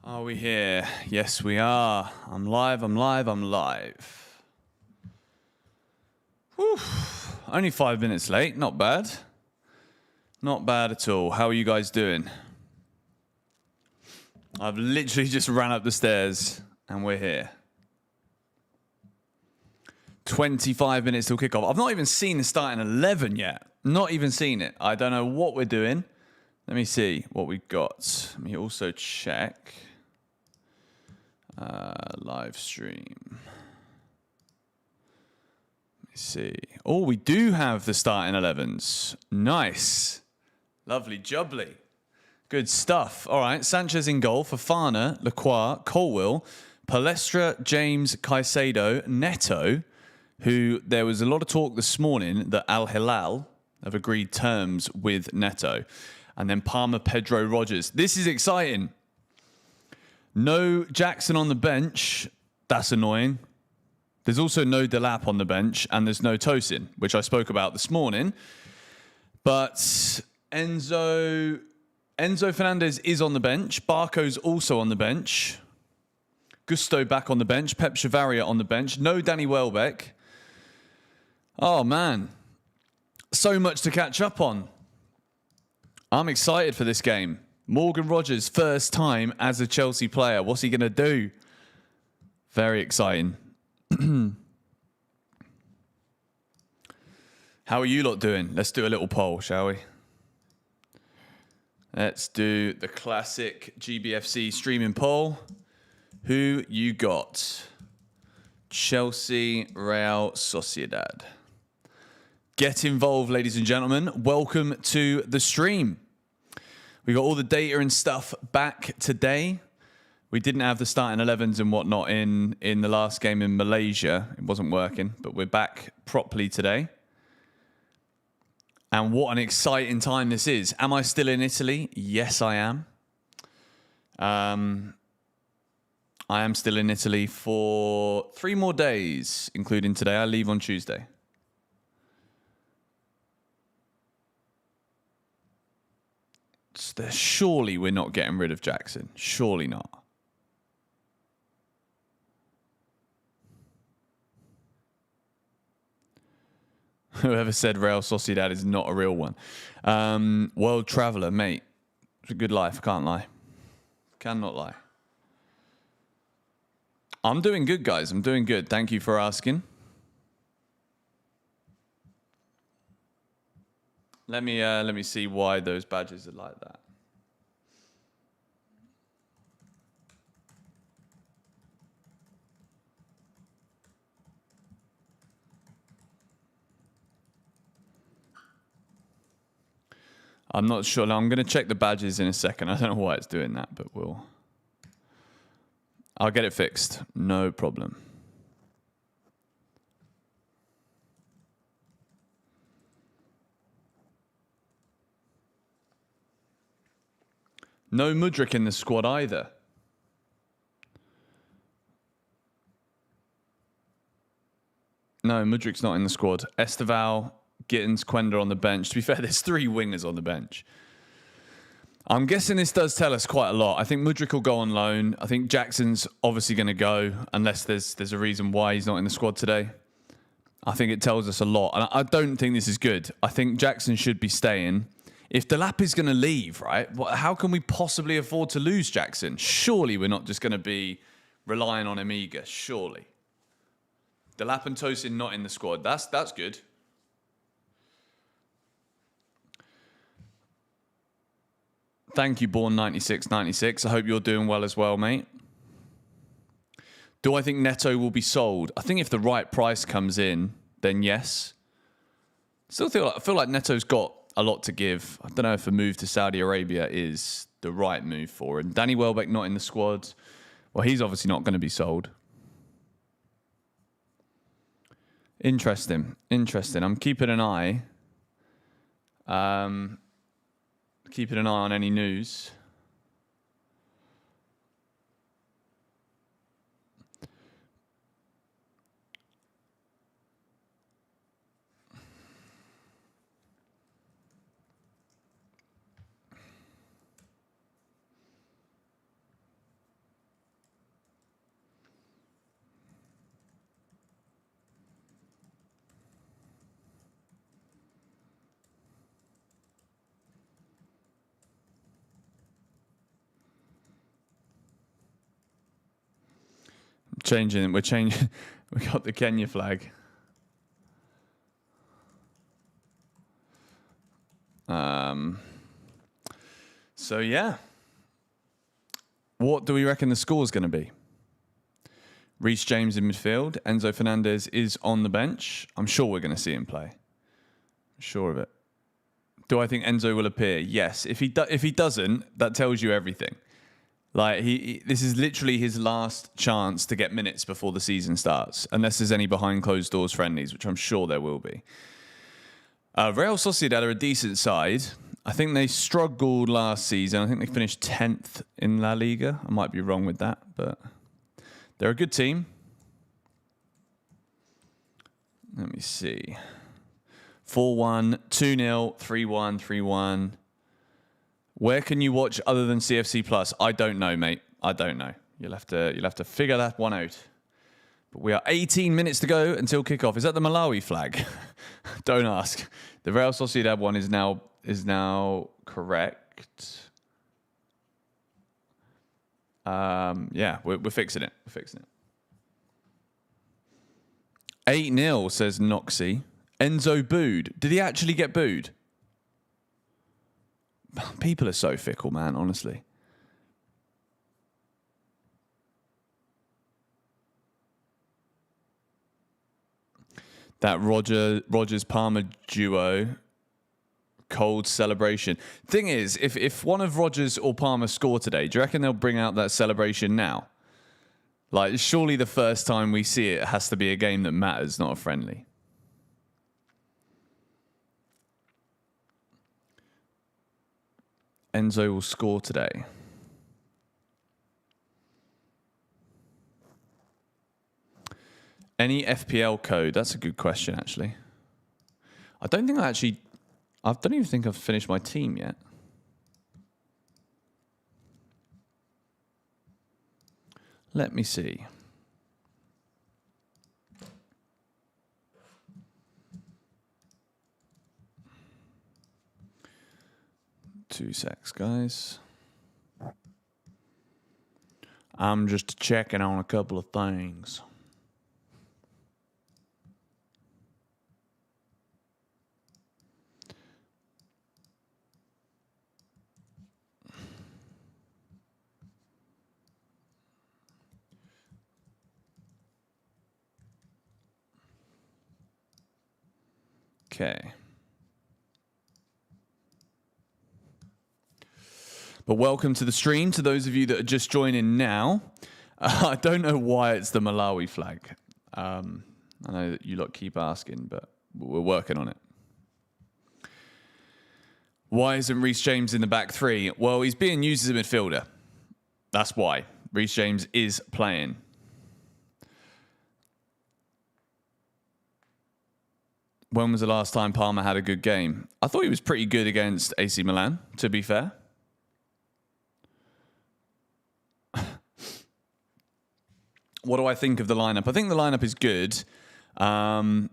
Are we here? Yes, we are. I'm live, I'm live, I'm live. Whew. Only 5 minutes late. Not bad. Not bad at all. How are you guys doing? I've literally just ran up the stairs and we're here. 25 minutes till kickoff. I've not even seen the starting 11 yet. Not even seen it. I don't know what we're doing. Let me see what we've got. Let me also check. Live stream. Let me see. Oh, we do have the starting 11s. Nice. Lovely jubbly. Good stuff. All right. Sanchez in goal. Fofana, Lacroix, Colwill, Palestra, James, Caicedo, Neto, who there was a lot of talk this morning that Al Hilal have agreed terms with Neto. And then Palmer, Pedro, Rogers. This is exciting. No Jackson on the bench. That's annoying. There's also no Delap on the bench, and there's no Tosin, which I spoke about this morning. But Enzo Fernandez is on the bench. Barco's also on the bench. Gusto back on the bench. Pep Chavaria on the bench. No Danny Welbeck. Oh, man. So much to catch up on. I'm excited for this game. Morgan Rogers, first time as a Chelsea player. What's he going to do? Very exciting. How are you lot doing? Let's do a little poll, shall we? Let's do the classic GBFC streaming poll. Who you got? Chelsea, Real Sociedad. Get involved, ladies and gentlemen. Welcome to the stream. We got all the data and stuff back today. We didn't have the starting 11s and whatnot in the last game in Malaysia. It wasn't working, but we're back properly today. And what an exciting time this is. Am I still in Italy? Yes, I am. I am still in Italy for 3 more days, including today. I leave on Tuesday. Surely we're not getting rid of Jackson. Surely not. Whoever said Real Sociedad is not a real one. World traveller, mate. It's a good life. Can't lie. Cannot lie. I'm doing good, guys. I'm doing good. Thank you for asking. Let me see why those badges are like that. I'm not sure. I'm going to check the badges in a second. I don't know why it's doing that, but I'll get it fixed. No problem. No Mudryk in the squad either. No, Mudryk's not in the squad. Esteval, Gittins, Quenda on the bench. To be fair, there's 3 wingers on the bench. I'm guessing this does tell us quite a lot. I think Mudryk will go on loan. I think Jackson's obviously going to go unless there's a reason why he's not in the squad today. I think it tells us a lot. And I don't think this is good. I think Jackson should be staying. If Delap is going to leave, right, how can we possibly afford to lose Jackson? Surely we're not just going to be relying on Amiga. Surely. Delap and Tosin not in the squad. That's good. Thank you, Born9696. I hope you're doing well as well, mate. Do I think Neto will be sold? I think if the right price comes in, then yes. I feel like Neto's got a lot to give. I don't know if a move to Saudi Arabia is the right move for him. Danny Welbeck not in the squad. Well, he's obviously not going to be sold. Interesting. I'm keeping an eye. Keeping an eye on any news. changing. We're changing. We got the Kenya flag. So yeah. What do we reckon the score is going to be? Reece James in midfield. Enzo Fernandez is on the bench. I'm sure we're going to see him play. I'm sure of it. Do I think Enzo will appear? Yes. If he doesn't, that tells you everything. Like this is literally his last chance to get minutes before the season starts, unless there's any behind closed doors friendlies, which I'm sure there will be. Real Sociedad are a decent side. I think they struggled last season. I think they finished 10th in La Liga. I might be wrong with that, but they're a good team. Let me see. 4-1, 2-0, 3-1, 3-1. Where can you watch other than CFC Plus? I don't know, mate. I don't know. You'll have to figure that one out. But we are 18 minutes to go until kickoff. Is that the Malawi flag? Don't ask. The Real Sociedad one is now correct. Yeah, we're fixing it. We're fixing it. 8-0 says Noxie. Enzo booed. Did he actually get booed? People are so fickle, man, honestly. That Rogers Palmer duo, cold celebration. Thing is, if one of Rogers or Palmer score today, do you reckon they'll bring out that celebration now? Like, surely the first time we see it has to be a game that matters, not a friendly. Enzo will score today. Any FPL code? That's a good question, actually. I don't even think I've finished my team yet. Let me see. Two secs, guys. I'm just checking on a couple of things. Okay. But welcome to the stream. To those of you that are just joining now, I don't know why it's the Malawi flag. I know that you lot keep asking, but we're working on it. Why isn't Reece James in the back three? Well, he's being used as a midfielder. That's why. Reece James is playing. When was the last time Palmer had a good game? I thought he was pretty good against AC Milan, to be fair. What do I think of the lineup? I think the lineup is good. I'm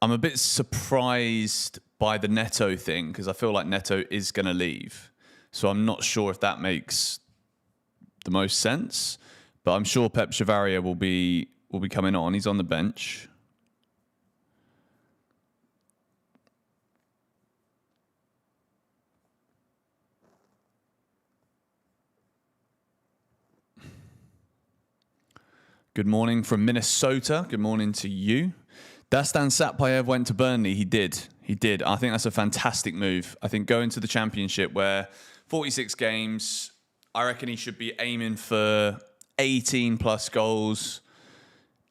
a bit surprised by the Neto thing because I feel like Neto is going to leave. So I'm not sure if that makes the most sense. But I'm sure Pep Chavaria will be coming on. He's on the bench. Good morning from Minnesota. Good morning to you. Dastan Satpayev went to Burnley. He did. I think that's a fantastic move. I think going to the Championship where 46 games, I reckon he should be aiming for 18 plus goals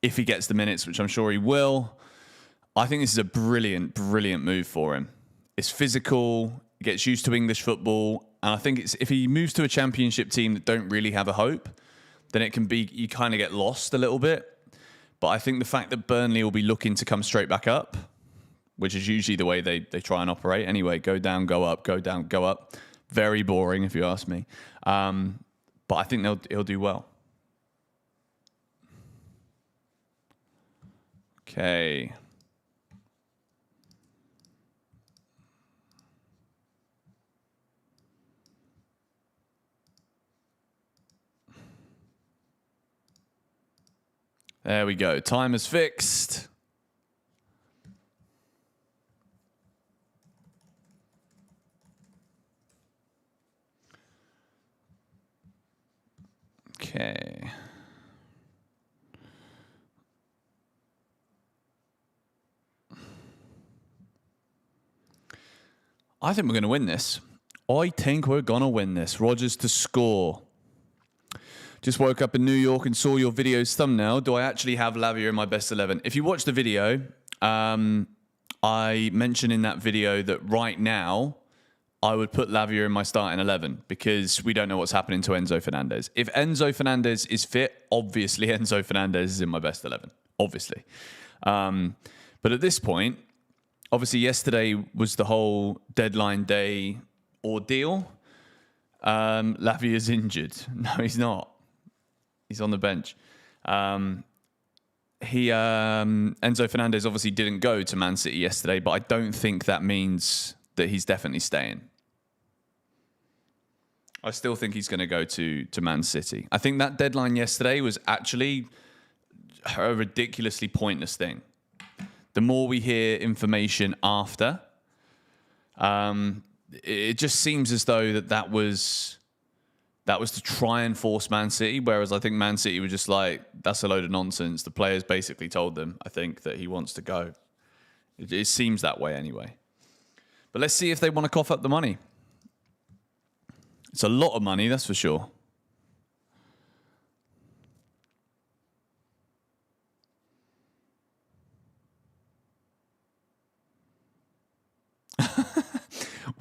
if he gets the minutes, which I'm sure he will. I think this is a brilliant, brilliant move for him. It's physical, gets used to English football, and I think if he moves to a Championship team that don't really have a hope, then it can be, you kind of get lost a little bit. But I think the fact that Burnley will be looking to come straight back up, which is usually the way they try and operate anyway, go down, go up, go down, go up. Very boring, if you ask me. But I think he'll do well. Okay. There we go. Time is fixed. Okay. I think we're going to win this. I think we're going to win this. Rodgers to score. Just woke up in New York and saw your video's thumbnail. Do I actually have Lavia in my best 11? If you watch the video, I mentioned in that video that right now I would put Lavia in my starting 11 because we don't know what's happening to Enzo Fernandez. If Enzo Fernandez is fit, obviously Enzo Fernandez is in my best 11. Obviously. But at this point, obviously yesterday was the whole deadline day ordeal. Lavia's injured. No, he's not. He's on the bench. Enzo Fernandez obviously didn't go to Man City yesterday, but I don't think that means that he's definitely staying. I still think he's going to go to Man City. I think that deadline yesterday was actually a ridiculously pointless thing. The more we hear information after, it just seems as though that was to try and force Man City, whereas I think Man City were just like, that's a load of nonsense. The players basically told them, I think, that he wants to go. It seems that way anyway. But let's see if they want to cough up the money. It's a lot of money, that's for sure.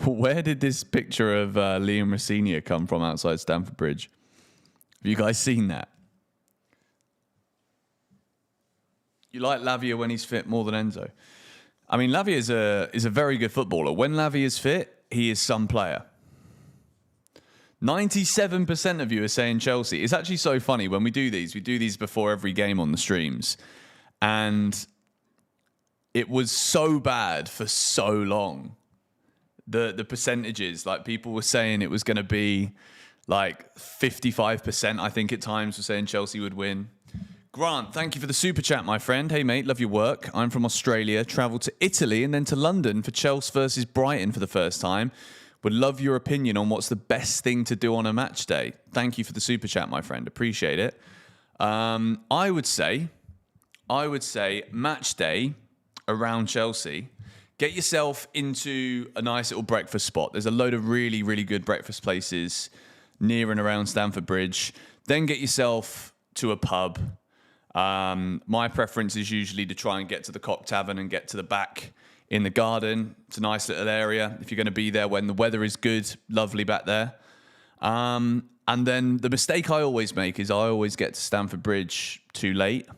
Where did this picture of Liam Rosenior come from outside Stamford Bridge? Have you guys seen that? You like Lavia when he's fit more than Enzo? I mean, Lavia is a very good footballer. When Lavia is fit, he is some player. 97% of you are saying Chelsea. It's actually so funny when we do these before every game on the streams. And it was so bad for so long. The percentages, like people were saying it was going to be like 55%, I think at times were saying Chelsea would win. Grant, thank you for the super chat, my friend. Hey, mate, love your work. I'm from Australia, travelled to Italy and then to London for Chelsea versus Brighton for the first time. Would love your opinion on what's the best thing to do on a match day. Thank you for the super chat, my friend. Appreciate it. I would say match day around Chelsea. Get yourself into a nice little breakfast spot. There's a load of really, really good breakfast places near and around Stamford Bridge. Then get yourself to a pub. My preference is usually to try and get to the Cock Tavern and get to the back in the garden. It's a nice little area. If you're going to be there when the weather is good, lovely back there. And then the mistake I always make is I always get to Stamford Bridge too late.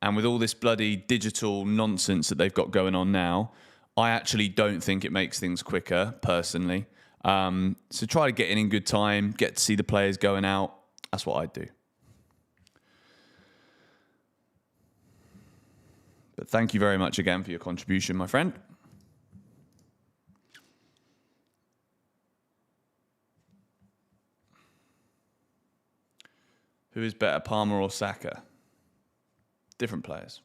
And with all this bloody digital nonsense that they've got going on now, I actually don't think it makes things quicker, personally. So try to get in good time, get to see the players going out. That's what I do. But thank you very much again for your contribution, my friend. Who is better, Palmer or Saka? Different players.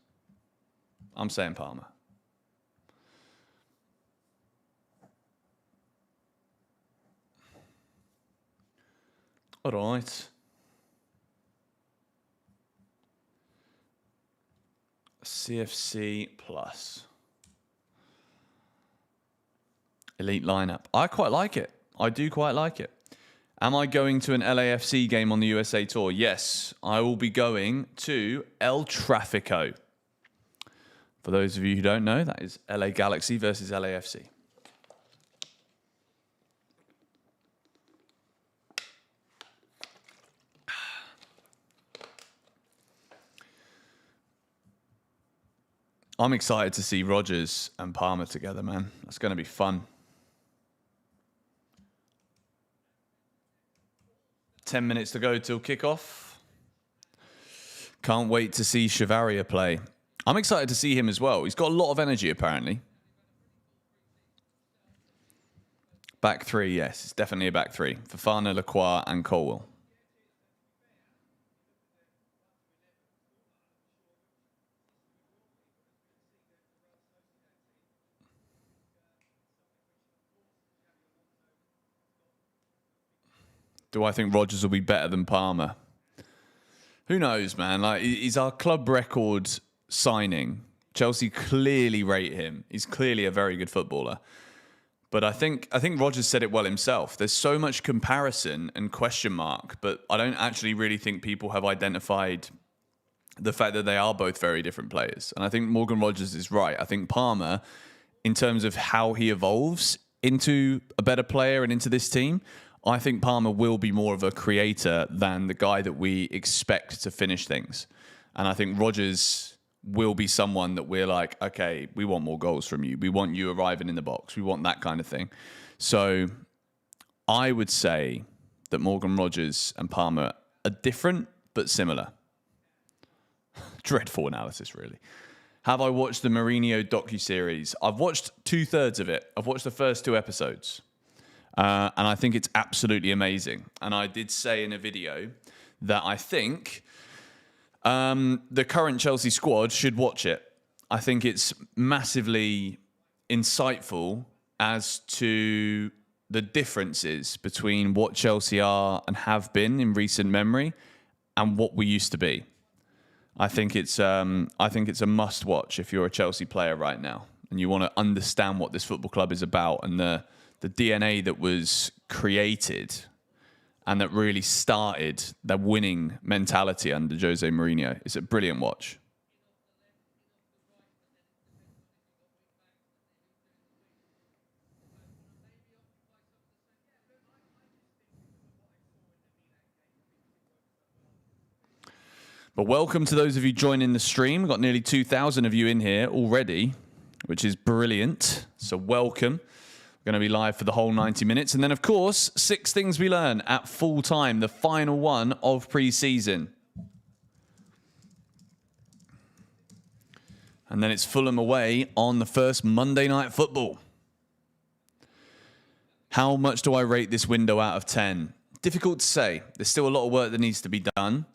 I'm saying Palmer. All right. CFC plus. Elite lineup. I quite like it. I do quite like it. Am I going to an LAFC game on the USA Tour? Yes, I will be going to El Tráfico. For those of you who don't know, that is LA Galaxy versus LAFC. I'm excited to see Rodgers and Palmer together, man. That's going to be fun. 10 minutes to go till kickoff. Can't wait to see Chavaria play. I'm excited to see him as well. He's got a lot of energy, apparently. Back three, yes. It's definitely a back three. Fofana, Lacroix, and Colwill. Do I think Rodgers will be better than Palmer? Who knows, man? Like, he's our club record signing. Chelsea clearly rate him. He's clearly a very good footballer. But I think Rodgers said it well himself. There's so much comparison and question mark, but I don't actually really think people have identified the fact that they are both very different players. And I think Morgan Rodgers is right. I think Palmer, in terms of how he evolves into a better player and into this team, I think Palmer will be more of a creator than the guy that we expect to finish things. And I think Rodgers will be someone that we're like, okay, we want more goals from you. We want you arriving in the box. We want that kind of thing. So I would say that Morgan Rodgers and Palmer are different but similar. Dreadful analysis, really. Have I watched the Mourinho docuseries? I've watched 2/3 of it. I've watched the first 2 episodes. And I think it's absolutely amazing. And I did say in a video that I think the current Chelsea squad should watch it. I think it's massively insightful as to the differences between what Chelsea are and have been in recent memory and what we used to be. I think it's a must watch if you're a Chelsea player right now and you want to understand what this football club is about and the DNA that was created and that really started the winning mentality under Jose Mourinho. It's a brilliant watch. But welcome to those of you joining the stream. We've got nearly 2,000 of you in here already, which is brilliant. So welcome. We're going to be live for the whole 90 minutes. And then, of course, 6 things we learn at full time, the final one of pre-season. And then it's Fulham away on the first Monday Night Football. How much do I rate this window out of 10? Difficult to say. There's still a lot of work that needs to be done.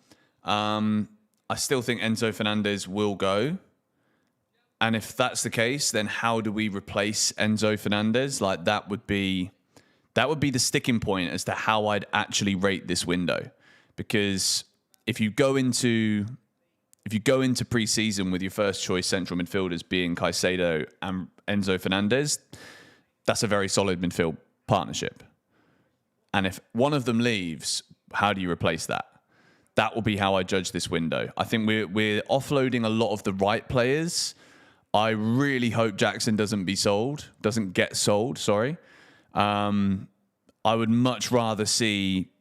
I still think Enzo Fernandez will go. And if that's the case, then how do we replace Enzo Fernandez? Like that would be the sticking point as to how I'd actually rate this window. Because if you go into pre-season with your first choice central midfielders being Caicedo and Enzo Fernandez, that's a very solid midfield partnership. And if one of them leaves, how do you replace that? That will be how I judge this window. I think we're offloading a lot of the right players. I really hope Jackson doesn't get sold, sorry. I would much rather see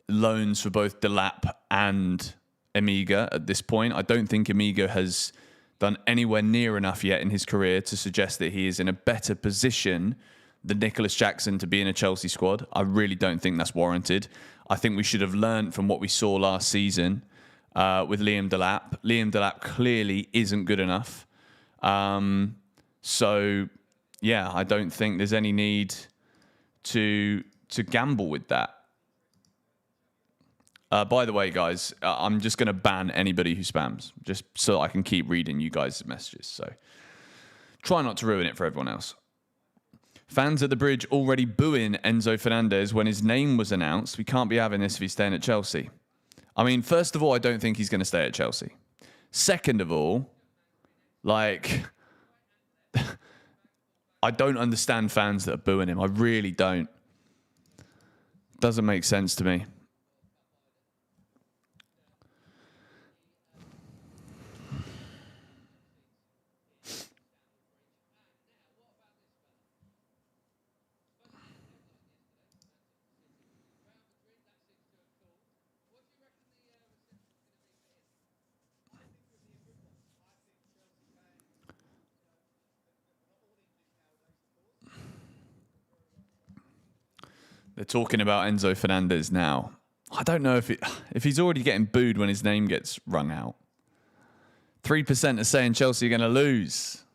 loans for both Delap and Amiga at this point. I don't think Amiga has done anywhere near enough yet in his career to suggest that he is in a better position than Nicholas Jackson to be in a Chelsea squad. I really don't think that's warranted. I think we should have learned from what we saw last season with Liam Delap. Liam Delap clearly isn't good enough. So, yeah, I don't think there's any need to gamble with that. By the way, guys, I'm just going to ban anybody who spams, just so I can keep reading you guys' messages. So try not to ruin it for everyone else. Fans at the Bridge already booing Enzo Fernandez when his name was announced. We can't be having this if he's staying at Chelsea. I mean, first of all, I don't think he's going to stay at Chelsea. Second of all, like, I don't understand fans that are booing him. I really don't. Doesn't make sense to me. They're talking about Enzo Fernandez now. I don't know if he's already getting booed when his name gets rung out. 3% are saying Chelsea are going to lose.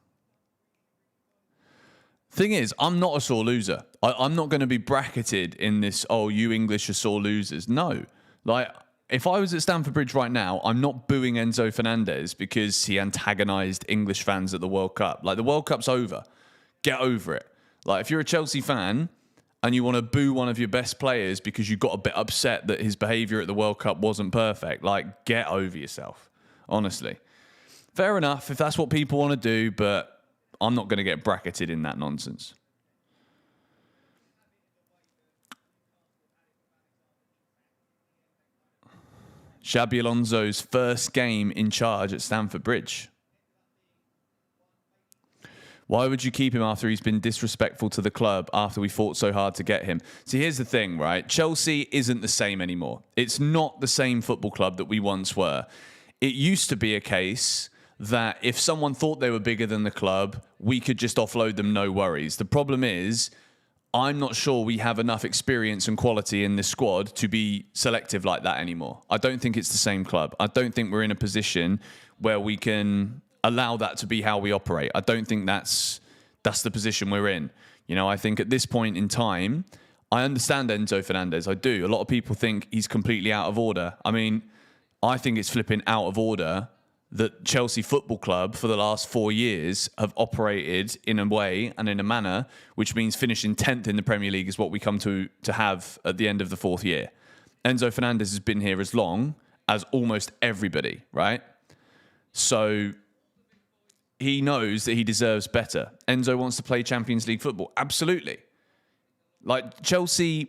Thing is, I'm not a sore loser. I'm not going to be bracketed in this, oh, you English are sore losers. No. Like, if I was at Stamford Bridge right now, I'm not booing Enzo Fernandez because he antagonised English fans at the World Cup. Like, the World Cup's over. Get over it. Like, if you're a Chelsea fan and you want to boo one of your best players because you got a bit upset that his behaviour at the World Cup wasn't perfect, like, get over yourself, honestly. Fair enough if that's what people want to do, but I'm not going to get bracketed in that nonsense. Xabi Alonso's first game in charge at Stamford Bridge. Why would you keep him after he's been disrespectful to the club after we fought so hard to get him? See, here's the thing, right? Chelsea isn't the same anymore. It's not the same football club that we once were. It used to be a case that if someone thought they were bigger than the club, we could just offload them, no worries. The problem is, I'm not sure we have enough experience and quality in this squad to be selective like that anymore. I don't think it's the same club. I don't think we're in a position where we can allow that to be how we operate. I don't think that's the position we're in. You know, I think at this point in time, I understand Enzo Fernandez. I do. A lot of people think he's completely out of order. I mean, I think it's flipping out of order that Chelsea Football Club for the last 4 years have operated in a way and in a manner which means finishing 10th in the Premier League is what we come to have at the end of the 4th year. Enzo Fernandez has been here as long as almost everybody, right? So he knows that he deserves better. Enzo wants to play Champions League football. Absolutely. Like Chelsea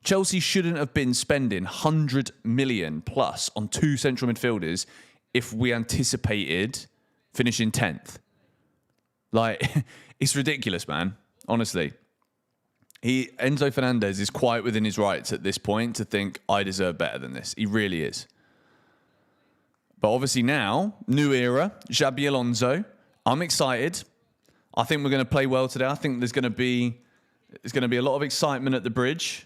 shouldn't have been spending 100 million plus on 2 central midfielders if we anticipated finishing 10th. Like, it's ridiculous, man. Honestly. Enzo Fernandez is quite within his rights at this point to think, I deserve better than this. He really is. But obviously now, new era, Xabi Alonso. I'm excited. I think we're going to play well today. I think there's going to be a lot of excitement at the bridge.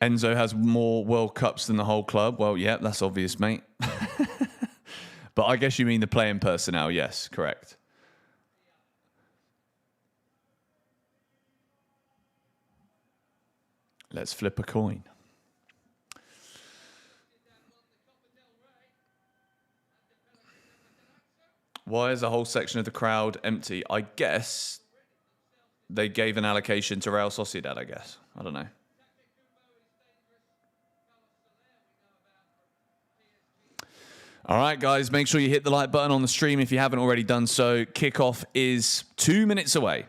Enzo has more World Cups than the whole club. Well, yeah, that's obvious, mate. But I guess you mean the playing personnel. Yes, correct. Let's flip a coin. Why is the whole section of the crowd empty? I guess they gave an allocation to Real Sociedad, I guess. I don't know. All right, guys, make sure you hit the like button on the stream if you haven't already done so. Kickoff is 2 minutes away.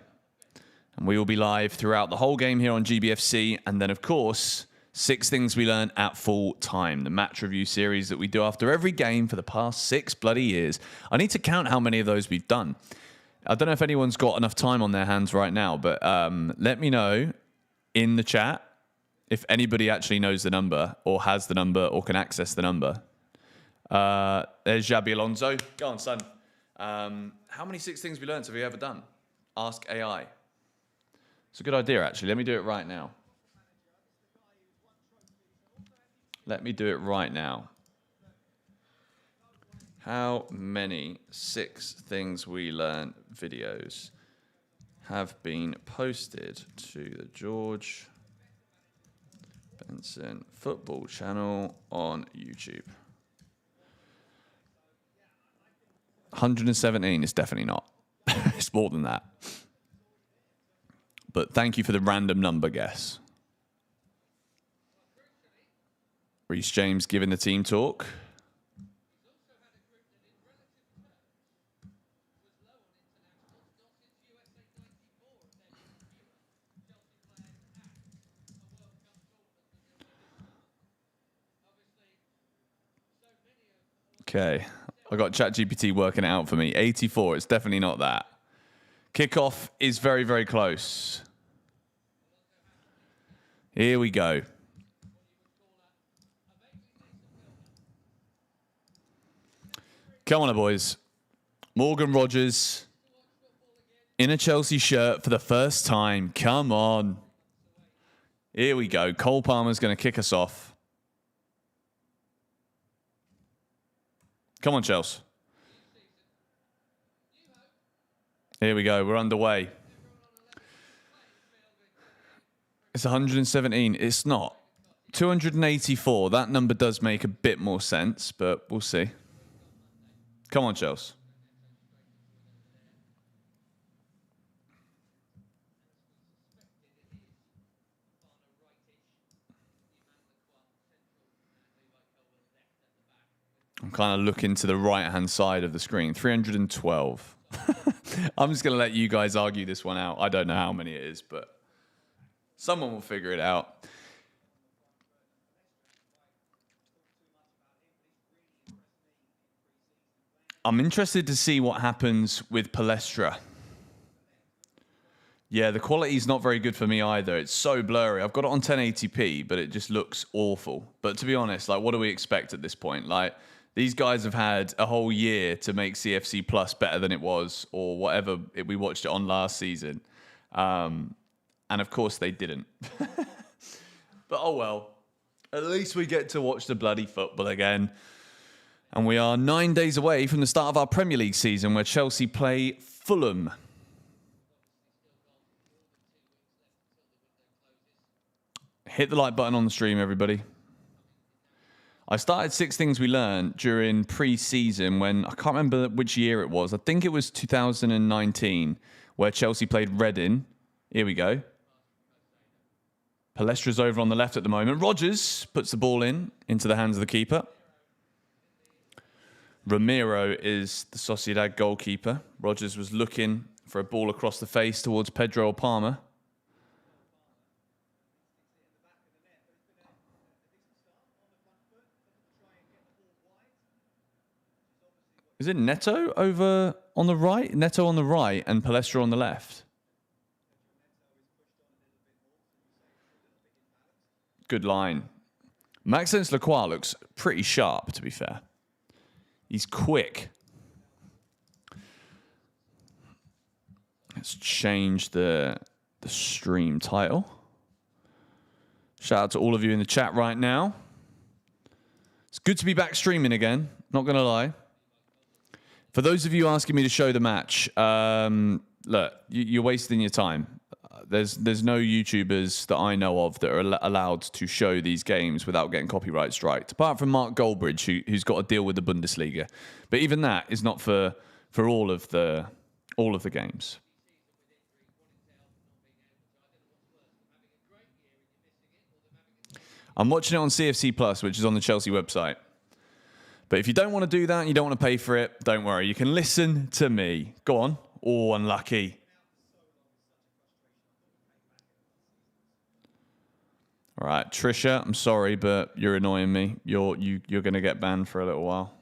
And we will be live throughout the whole game here on GBFC. And then, of course, 6 things we learn at full time. The match review series that we do after every game for the past 6 bloody years. I need to count how many of those we've done. I don't know if anyone's got enough time on their hands right now, but let me know in the chat if anybody actually knows the number or has the number or can access the number. There's Xabi Alonso. Go on, son. How many 6 things we learned have you ever done? Ask AI. It's a good idea, actually. Let me do it right now. Let me do it right now. How many 6 things we learned videos have been posted to the George Benson Football channel on YouTube? 117 is definitely not. It's more than that. But thank you for the random number guess. Reece James giving the team talk. Okay. I got ChatGPT working it out for me. 84. It's definitely not that. Kickoff is very, very close. Here we go. Come on, boys. Morgan Rogers in a Chelsea shirt for the first time. Come on. Here we go. Cole Palmer's going to kick us off. Come on, Chelsea. Here we go. We're underway. It's 117. It's not. 284. That number does make a bit more sense, but we'll see. Come on, Chelsea. kind of looking to the right-hand side of the screen. 312. I'm just going to let you guys argue this one out. I don't know how many it is, but someone will figure it out. I'm interested to see what happens with Palestra. Yeah, the quality is not very good for me either. It's so blurry. I've got it on 1080p, but it just looks awful. But to be honest, like, what do we expect at this point? Like, these guys have had a whole year to make CFC Plus better than it was, or whatever we watched it on last season. And of course they didn't. But oh well. At least we get to watch the bloody football again. And we are 9 days away from the start of our Premier League season, where Chelsea play Fulham. Hit the like button on the stream, everybody. I started 6 Things We Learned during pre-season when, I can't remember which year it was. I think it was 2019, where Chelsea played Reading. Here we go. Palestra's over on the left at the moment. Rodgers puts the ball into the hands of the keeper. Ramiro is the Sociedad goalkeeper. Rodgers was looking for a ball across the face towards Pedro Palma. Is it Neto over on the right? Neto on the right and Palestra on the left. Good line. Maxence Lacroix looks pretty sharp, to be fair. He's quick. Let's change the stream title. Shout out to all of you in the chat right now. It's good to be back streaming again, not going to lie. For those of you asking me to show the match, look, you're wasting your time. There's no YouTubers that I know of that are allowed to show these games without getting copyright striked, apart from Mark Goldbridge, who's got to deal with the Bundesliga. But even that is not for all of the games. I'm watching it on CFC Plus, which is on the Chelsea website. But if you don't want to do that and you don't want to pay for it, don't worry. You can listen to me. Go on. Oh, unlucky. All right, Trisha, I'm sorry, but you're annoying me. You're going to get banned for a little while.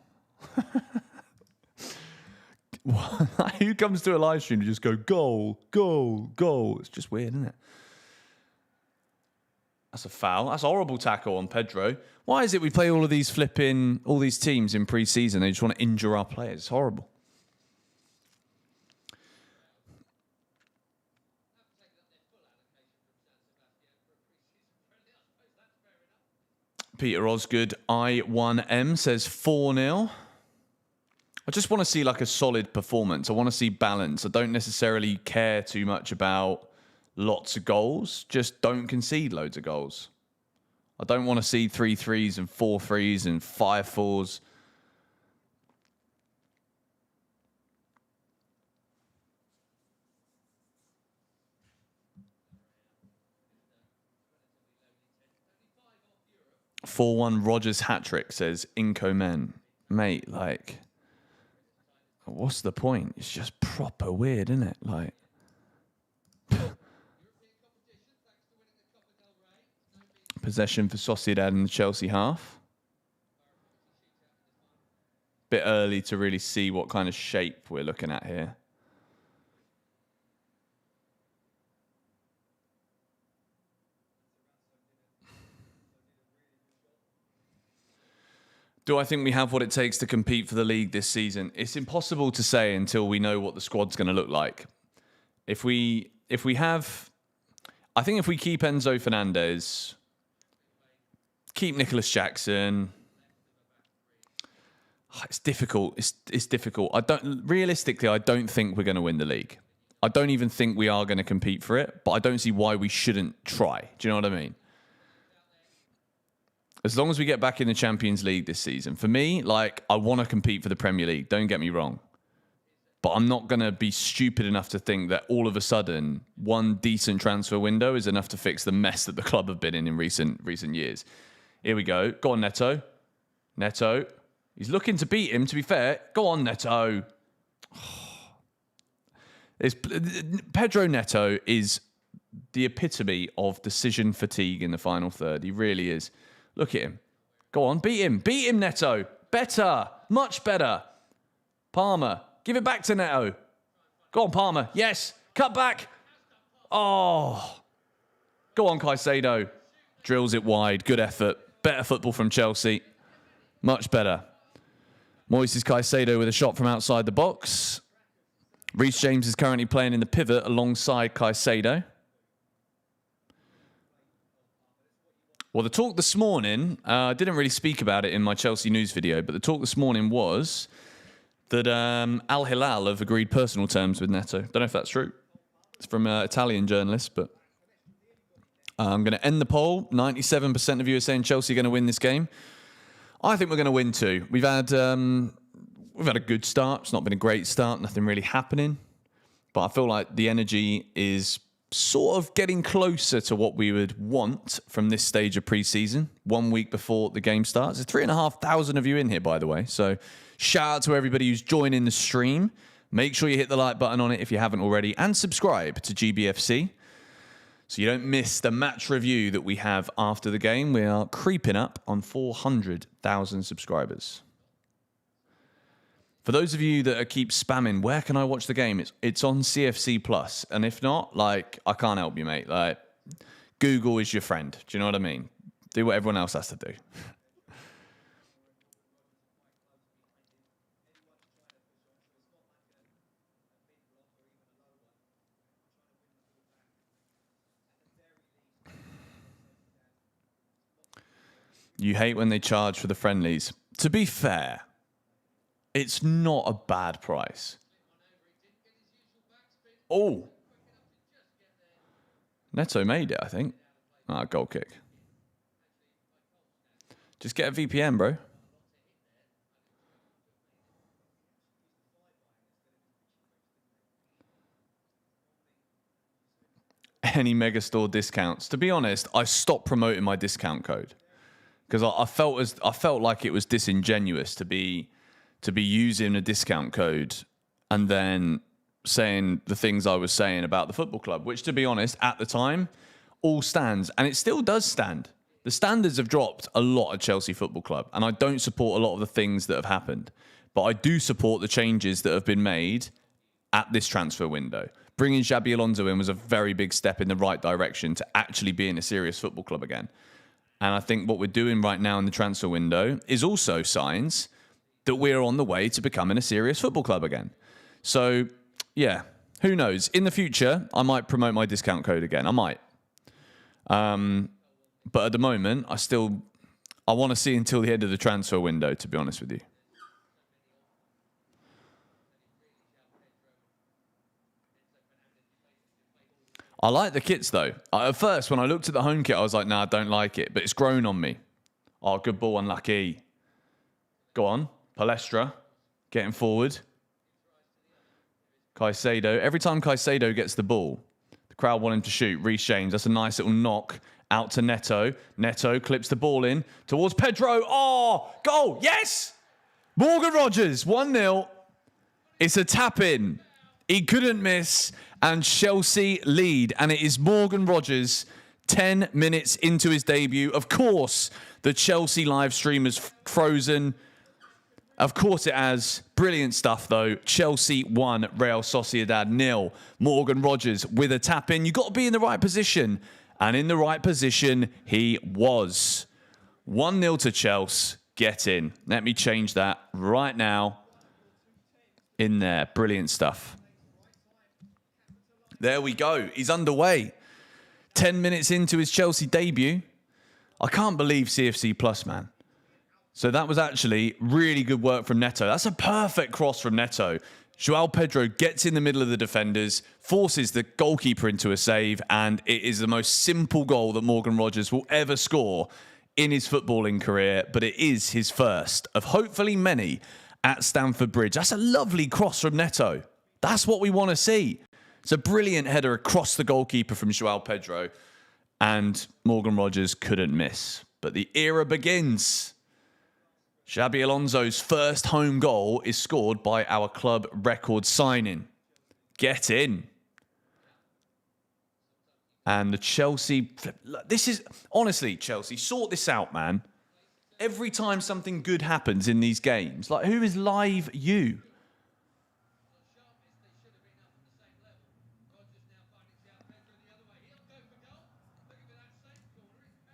Who comes to a live stream to just go, goal, goal, goal? It's just weird, isn't it? That's a foul. That's a horrible tackle on Pedro. Why is it we play all these teams in pre-season? They just want to injure our players. It's horrible. Peter Osgood, I1M, says 4-0. I just want to see like a solid performance. I want to see balance. I don't necessarily care too much about lots of goals. Just don't concede loads of goals. I don't want to see 3-3s and 4-3s and 5-4s. "4-1 Rodgers hat-trick," says Inco Men. Mate, like, what's the point? It's just proper weird, isn't it? Like, possession for Sociedad in the Chelsea half. Bit early to really see what kind of shape we're looking at here. Do I think we have what it takes to compete for the league this season? It's impossible to say until we know what the squad's going to look like. I think if we keep Enzo Fernandez, keep Nicholas Jackson, it's difficult. It's difficult. Realistically, I don't think we're going to win the league. I don't even think we are going to compete for it, but I don't see why we shouldn't try. Do you know what I mean? As long as we get back in the Champions League this season. For me, like, I want to compete for the Premier League. Don't get me wrong. But I'm not going to be stupid enough to think that all of a sudden one decent transfer window is enough to fix the mess that the club have been in recent years. Here we go. Go on, Neto. Neto. He's looking to beat him, to be fair. Go on, Neto. Pedro Neto is the epitome of decision fatigue in the final third. He really is. Look at him. Go on, beat him. Beat him, Neto. Better. Much better. Palmer. Give it back to Neto. Go on, Palmer. Yes. Cut back. Oh. Go on, Caicedo. Drills it wide. Good effort. Better football from Chelsea. Much better. Moises Caicedo with a shot from outside the box. Reece James is currently playing in the pivot alongside Caicedo. Well, the talk this morning, I didn't really speak about it in my Chelsea news video, but the talk this morning was that Al Hilal have agreed personal terms with Neto. Don't know if that's true. It's from an Italian journalist, but I'm going to end the poll. 97% of you are saying Chelsea are going to win this game. I think we're going to win too. We've had a good start. It's not been a great start. Nothing really happening. But I feel like the energy is sort of getting closer to what we would want from this stage of pre-season, 1 week before the game starts. There's 3,500 of you in here, by the way. So shout out to everybody who's joining the stream. Make sure you hit the like button on it if you haven't already. And subscribe to GBFC so you don't miss the match review that we have after the game. We are creeping up on 400,000 subscribers. For those of you that keep spamming, where can I watch the game? It's on CFC Plus, and if not, like, I can't help you, mate. Like, Google is your friend. Do you know what I mean? Do what everyone else has to do. You hate when they charge for the friendlies. To be fair, it's not a bad price. Oh. Neto made it, I think. Goal kick. Just get a VPN, bro. Any Megastore discounts. To be honest, I stopped promoting my discount code because I felt like it was disingenuous to be using a discount code and then saying the things I was saying about the football club, which, to be honest, at the time, all stands. And it still does stand. The standards have dropped a lot at Chelsea Football Club, and I don't support a lot of the things that have happened. But I do support the changes that have been made at this transfer window. Bringing Xabi Alonso in was a very big step in the right direction to actually being a serious football club again. And I think what we're doing right now in the transfer window is also signs that we're on the way to becoming a serious football club again. So, yeah, who knows? In the future, I might promote my discount code again. I might. But at the moment, I want to see until the end of the transfer window, to be honest with you. I like the kits, though. At first, when I looked at the home kit, I was like, nah, I don't like it. But it's grown on me. Oh, good ball, unlucky. Go on. Palestra getting forward. Caicedo. Every time Caicedo gets the ball, the crowd want him to shoot. Reece James. That's a nice little knock out to Neto. Neto clips the ball in towards Pedro. Oh, goal. Yes. Morgan Rogers, 1-0. It's a tap in. He couldn't miss. And Chelsea lead. And it is Morgan Rogers 10 minutes into his debut. Of course, the Chelsea live stream is frozen. Of course it has. Brilliant stuff, though. Chelsea 1, Real Sociedad 0. Morgan Rogers with a tap-in. You've got to be in the right position. And in the right position, he was. 1-0 to Chelsea. Get in. Let me change that right now. In there. Brilliant stuff. There we go. He's underway. 10 minutes into his Chelsea debut. I can't believe CFC Plus, man. So that was actually really good work from Neto. That's a perfect cross from Neto. Joao Pedro gets in the middle of the defenders, forces the goalkeeper into a save, and it is the most simple goal that Morgan Rogers will ever score in his footballing career, but it is his first of hopefully many at Stamford Bridge. That's a lovely cross from Neto. That's what we want to see. It's a brilliant header across the goalkeeper from Joao Pedro, and Morgan Rogers couldn't miss. But the era begins. Xabi Alonso's first home goal is scored by our club record signing. Get in. And the Chelsea... This is... Honestly, Chelsea, sort this out, man. Every time something good happens in these games, like, who is live you?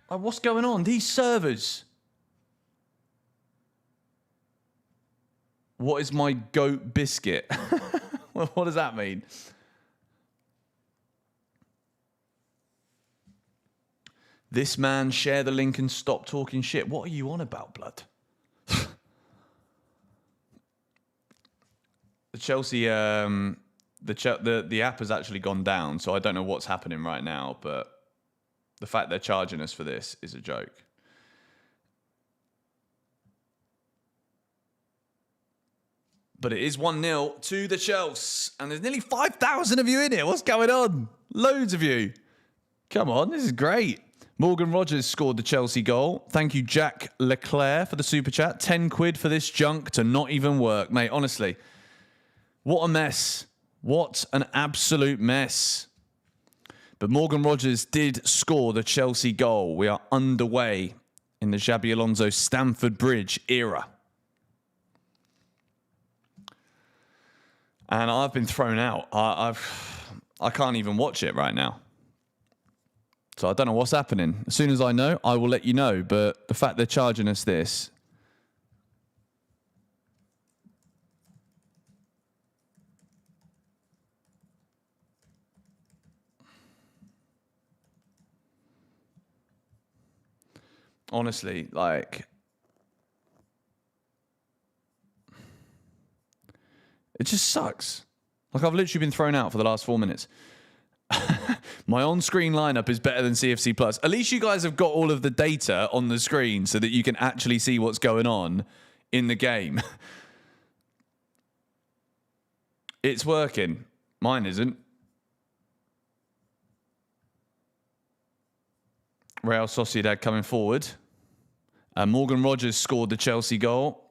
Like, what's going on? These servers... What is my goat biscuit? What does that mean? This man, share the link and stop talking shit. What are you on about, blood? The Chelsea, the app has actually gone down, so I don't know what's happening right now, but the fact they're charging us for this is a joke. But it is 1-0 to the Chelsea. And there's nearly 5,000 of you in here. What's going on? Loads of you. Come on, this is great. Morgan Rogers scored the Chelsea goal. Thank you, Jack Leclerc, for the super chat. 10 quid for this junk to not even work. Mate, honestly, what a mess. What an absolute mess. But Morgan Rogers did score the Chelsea goal. We are underway in the Xabi Alonso Stamford Bridge era. And I've been thrown out. I can't even watch it right now. So I don't know what's happening. As soon as I know, I will let you know. But the fact they're charging us this... Honestly, like... It just sucks. Like, I've literally been thrown out for the last 4 minutes. My on-screen lineup is better than CFC Plus. At least you guys have got all of the data on the screen so that you can actually see what's going on in the game. It's working. Mine isn't. Real Sociedad coming forward. Morgan Rogers scored the Chelsea goal.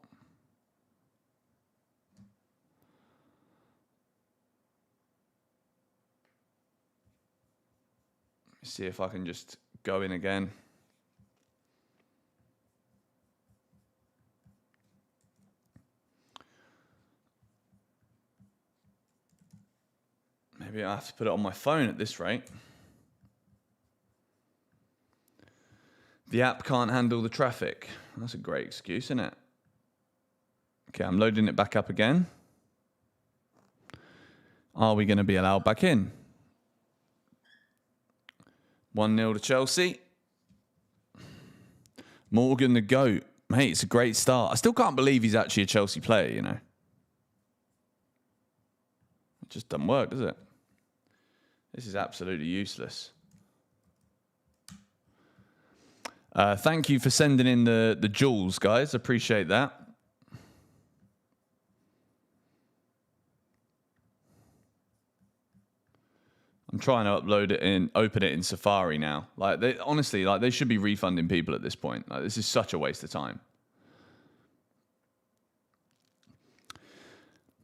See if I can just go in again. Maybe I have to put it on my phone at this rate. The app can't handle the traffic. That's a great excuse, isn't it? Okay, I'm loading it back up again. Are we going to be allowed back in? 1-0 to Chelsea. Morgan the GOAT. Mate, it's a great start. I still can't believe he's actually a Chelsea player, you know. It just doesn't work, does it? This is absolutely useless. Thank you for sending in the jewels, guys. Appreciate that. I'm trying to upload it in, open it in Safari now. Like, honestly, like, they should be refunding people at this point. Like, this is such a waste of time.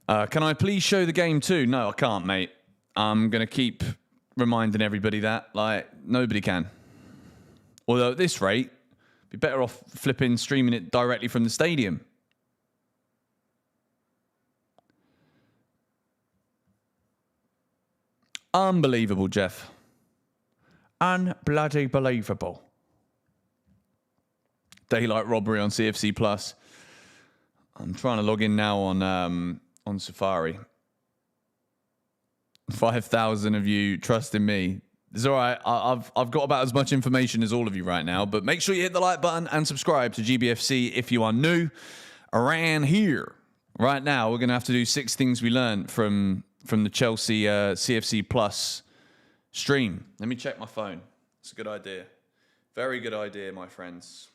Can I please show the game too? No, I can't, mate. I'm going to keep reminding everybody that. Like, nobody can. Although at this rate, be better off flipping, streaming it directly from the stadium. Unbelievable, Jeff. Unbloody believable. Daylight robbery on CFC Plus. I'm trying to log in now on Safari. 5,000 of you trusting me. It's all right. I've got about as much information as all of you right now. But make sure you hit the like button and subscribe to GBFC if you are new around here. Right now, we're going to have to do 6 things we learned from the Chelsea CFC Plus stream. Let me check my phone. It's a good idea. Very good idea, my friends.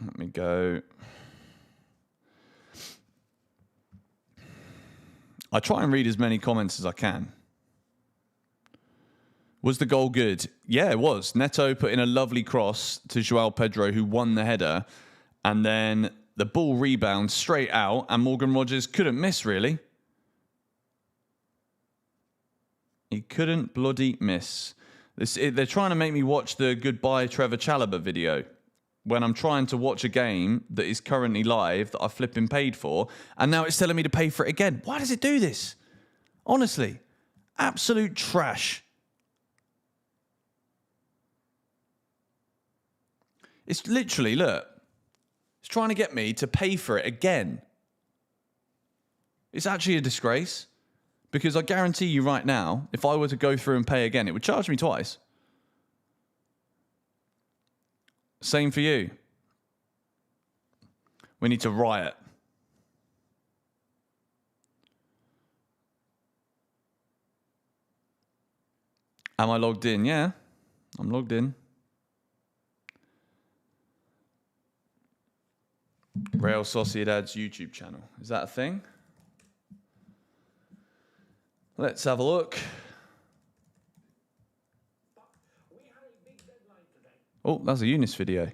Let me go. I try and read as many comments as I can. Was the goal good? Yeah, it was. Neto put in a lovely cross to João Pedro, who won the header. And then the ball rebounds straight out, and Morgan Rogers couldn't miss, really. He couldn't bloody miss. They're trying to make me watch the Goodbye Trevor Chalobah video when I'm trying to watch a game that is currently live that I flipping paid for, and now it's telling me to pay for it again. Why does it do this? Honestly, absolute trash. It's literally, look, it's trying to get me to pay for it again. It's actually a disgrace, because I guarantee you right now, if I were to go through and pay again, it would charge me twice. Same for you. We need to riot. Am I logged in? Yeah, I'm logged in. Real Sociedad's YouTube channel. Is that a thing? Let's have a look. Oh, that's a Eunice video.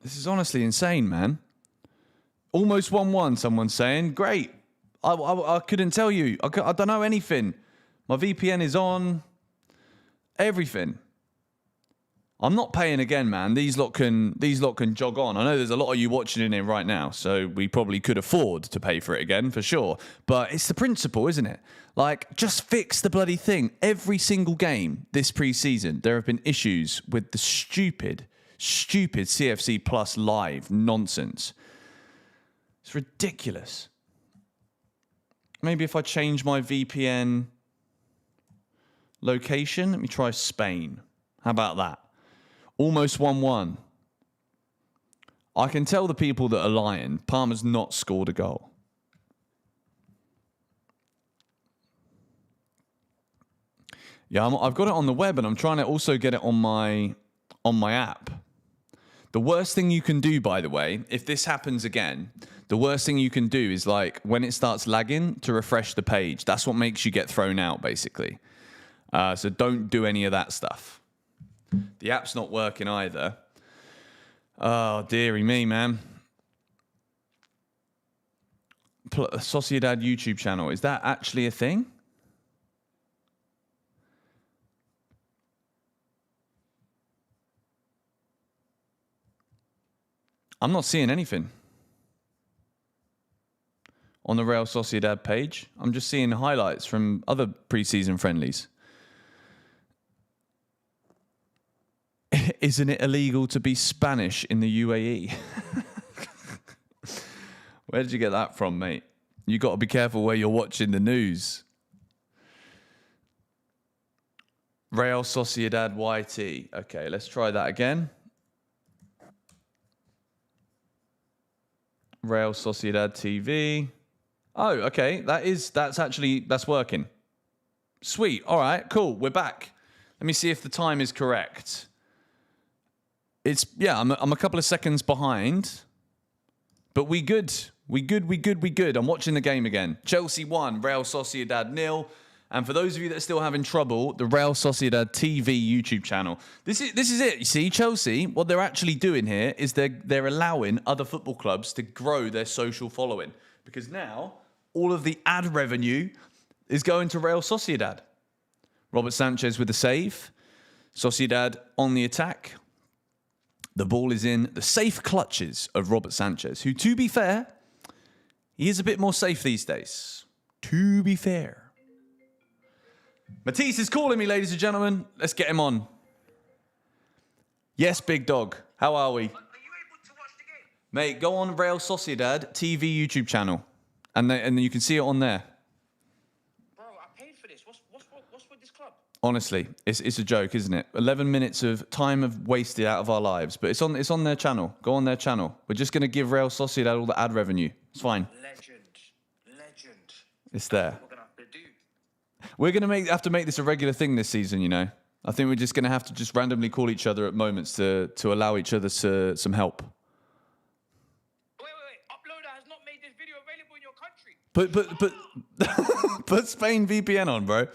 This is honestly insane, man. Almost 1-1, someone's saying. Great. I couldn't tell you. I don't know anything. My VPN is on. Everything. I'm not paying again, man. These lot can jog on. I know there's a lot of you watching in here right now, so we probably could afford to pay for it again, for sure. But it's the principle, isn't it? Like, just fix the bloody thing. Every single game this pre-season, there have been issues with the stupid CFC Plus Live nonsense. It's ridiculous. Maybe if I change my VPN location, let me try Spain. How about that? Almost 1-1. I can tell the people that are lying, Parma's not scored a goal. Yeah, I've got it on the web, and I'm trying to also get it on my app. The worst thing you can do, by the way, if this happens again, the worst thing you can do is, like, when it starts lagging, to refresh the page. That's what makes you get thrown out, basically. So don't do any of that stuff. The app's not working either. Oh, dearie me, man. Sociedad YouTube channel. Is that actually a thing? I'm not seeing anything on the Real Sociedad page. I'm just seeing highlights from other pre-season friendlies. Isn't it illegal to be Spanish in the UAE? Where did you get that from, mate? You got to be careful where you're watching the news. Real Sociedad YT. Okay, let's try that again. Real Sociedad TV. Oh, okay. That's working. Sweet. All right, cool. We're back. Let me see if the time is correct. I'm a couple of seconds behind, but we good. I'm watching the game again. Chelsea 1, Real Sociedad 0. And for those of you that are still having trouble, the Real Sociedad TV YouTube channel. This is it. You see, Chelsea, what they're actually doing here is they're allowing other football clubs to grow their social following, because now all of the ad revenue is going to Real Sociedad. Robert Sanchez with the save. Sociedad on the attack. The ball is in the safe clutches of Robert Sanchez, who, to be fair, he is a bit more safe these days. To be fair. Matisse is calling me, ladies and gentlemen. Let's get him on. Yes, big dog. How are we? Are you able to watch the game? Mate, go on Real Sociedad TV YouTube channel, and then you can see it on there. Bro, I paid for this. What's with this club? Honestly, it's a joke, isn't it? 11 minutes of time have wasted out of our lives, but it's on their channel. Go on their channel. We're just going to give Real Sociedad all the ad revenue. It's fine. Legend. It's there. We're gonna have to do. We're going to have to make this a regular thing this season, you know. I think we're just going to have to just randomly call each other at moments to allow each other some help. Wait. Uploader has not made this video available in your country. Put Spain VPN on, bro.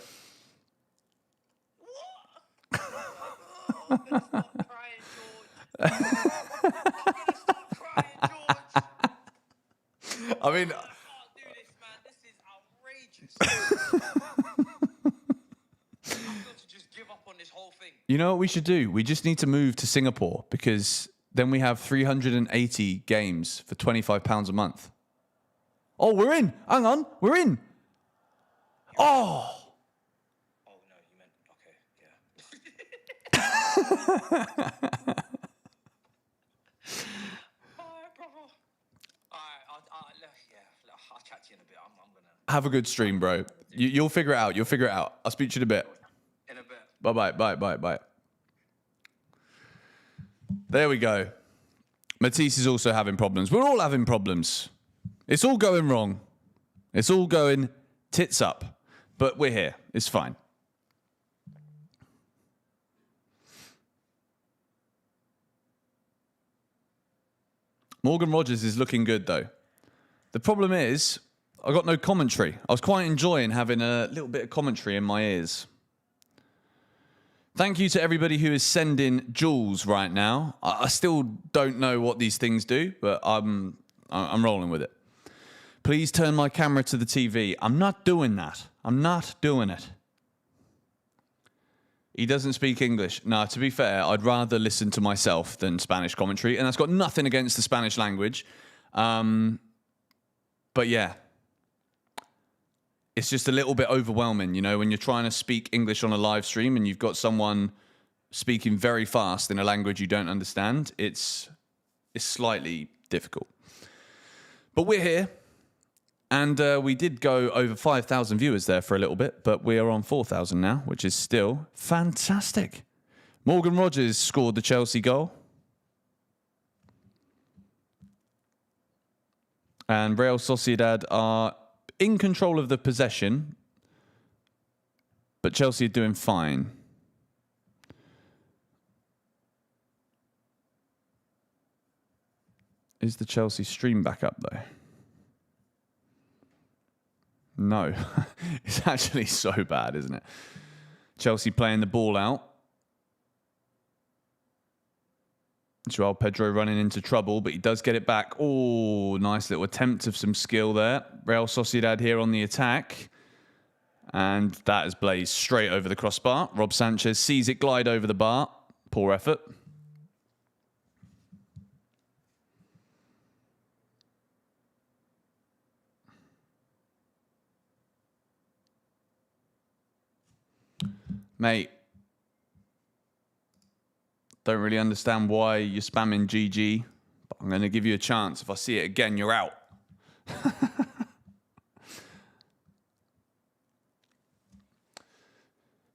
What? I'm gonna start crying, George. I'm gonna start crying, George. I mean, I can't do this, man. This is outrageous. I'm going to just give up on this whole thing. you know what we should do? We just need to move to Singapore because then we have 380 games for £25 a month. Oh, we're in. Hang on. We're in. Oh. Oh, no, you meant... Okay, yeah. All right, brother. All right, I'll chat to you in a bit. I'm going to... Have a good stream, bro. You'll figure it out. You'll figure it out. I'll speak to you in a bit. In a bit. Bye. There we go. Matisse is also having problems. We're all having problems. It's all going wrong. It's all going tits up. But we're here. It's fine. Morgan Rogers is looking good, though. The problem is, I got no commentary. I was quite enjoying having a little bit of commentary in my ears. Thank you to everybody who is sending jewels right now. I still don't know what these things do, but I'm rolling with it. Please turn my camera to the TV. I'm not doing that. I'm not doing it. He doesn't speak English. No, to be fair, I'd rather listen to myself than Spanish commentary, and that's got nothing against the Spanish language. But yeah, it's just a little bit overwhelming, you know, when you're trying to speak English on a live stream and you've got someone speaking very fast in a language you don't understand. It's slightly difficult. But we're here. And we did go over 5,000 viewers there for a little bit, but we are on 4,000 now, which is still fantastic. Morgan Rogers scored the Chelsea goal. And Real Sociedad are in control of the possession, but Chelsea are doing fine. Is the Chelsea stream back up, though? No, it's actually so bad, isn't it? Chelsea playing the ball out. Joao Pedro running into trouble, but he does get it back. Oh, nice little attempt of some skill there. Real Sociedad here on the attack. And that is blazed straight over the crossbar. Rob Sanchez sees it glide over the bar. Poor effort. Mate, don't really understand why you're spamming GG, but I'm going to give you a chance. If I see it again, you're out.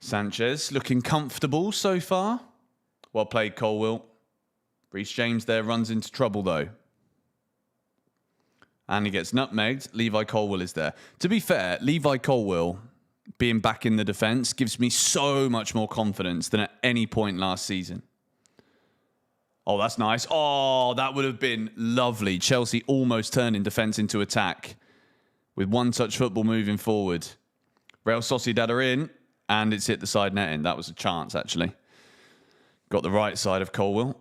Sanchez looking comfortable so far. Well played, Colwill. Reece James there runs into trouble, though. And he gets nutmegged. Levi Colwill is there. To be fair, Levi Colwill being back in the defence gives me so much more confidence than at any point last season. Oh, that's nice. Oh, that would have been lovely. Chelsea almost turning defence into attack with one-touch football moving forward. Real Sociedad are in, and it's hit the side netting. That was a chance, actually. Got the right side of Colwill.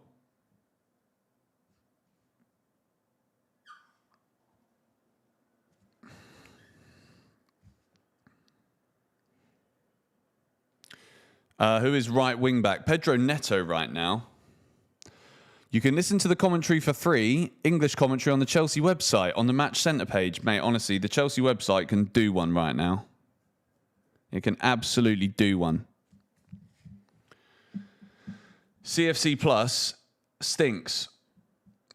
Who is right wing back? Pedro Neto right now. You can listen to the commentary for free, English commentary on the Chelsea website, on the Match Centre page. Mate, honestly, the Chelsea website can do one right now. It can absolutely do one. CFC Plus stinks.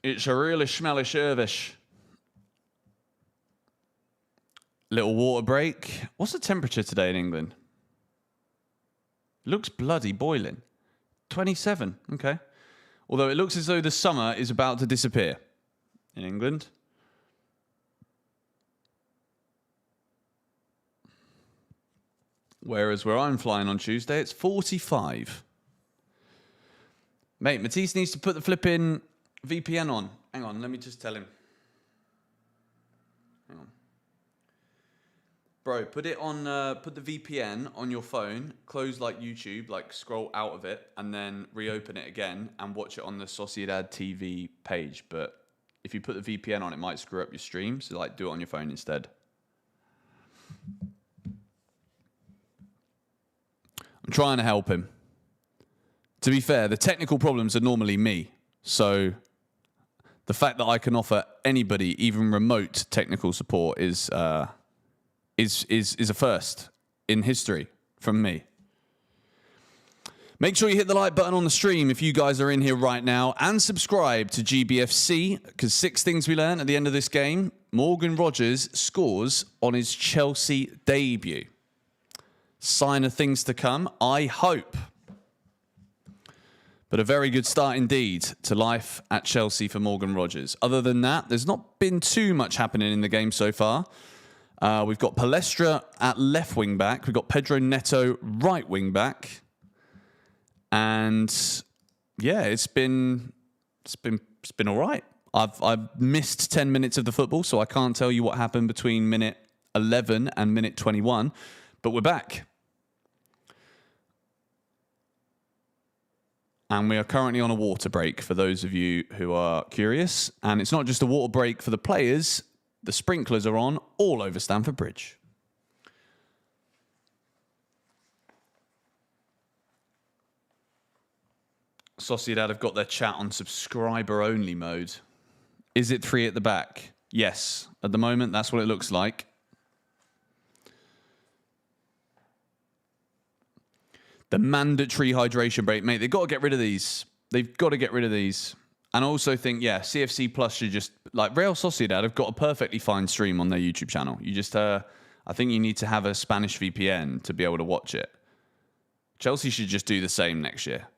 It's a really smelly service. Little water break. What's the temperature today in England? Looks bloody boiling. 27, okay. Although it looks as though the summer is about to disappear in England. Whereas where I'm flying on Tuesday, it's 45. Mate, Matisse needs to put the flipping VPN on. Hang on, let me just tell him. Hang on. Bro, put it on. Put the VPN on your phone. Close like YouTube, like scroll out of it, and then reopen it again and watch it on the Sociedad TV page. But if you put the VPN on, it might screw up your stream. So like, do it on your phone instead. I'm trying to help him. To be fair, the technical problems are normally me. So the fact that I can offer anybody even remote technical support is a first in history from me. Make sure you hit the like button on the stream if you guys are in here right now, and subscribe to GBFC, because 6 things we learned at the end of this game. Morgan Rogers scores on his Chelsea debut. Sign of things to come, I hope. But a very good start indeed to life at Chelsea for Morgan Rogers. Other than that, there's not been too much happening in the game so far. We've got Palestra at left wing back. We've got Pedro Neto right wing back. And yeah, it's been all right. I've missed 10 minutes of the football, so I can't tell you what happened between minute 11 and minute 21, but we're back. And we are currently on a water break for those of you who are curious. And it's not just a water break for the players. The sprinklers are on all over Stamford Bridge. Sociedad have got their chat on subscriber-only mode. Is it 3 at the back? Yes. At the moment, that's what it looks like. The mandatory hydration break. Mate, they've got to get rid of these. They've got to get rid of these. And I also think, yeah, CFC Plus should just... Like, Real Sociedad have got a perfectly fine stream on their YouTube channel. You just... I think you need to have a Spanish VPN to be able to watch it. Chelsea should just do the same next year.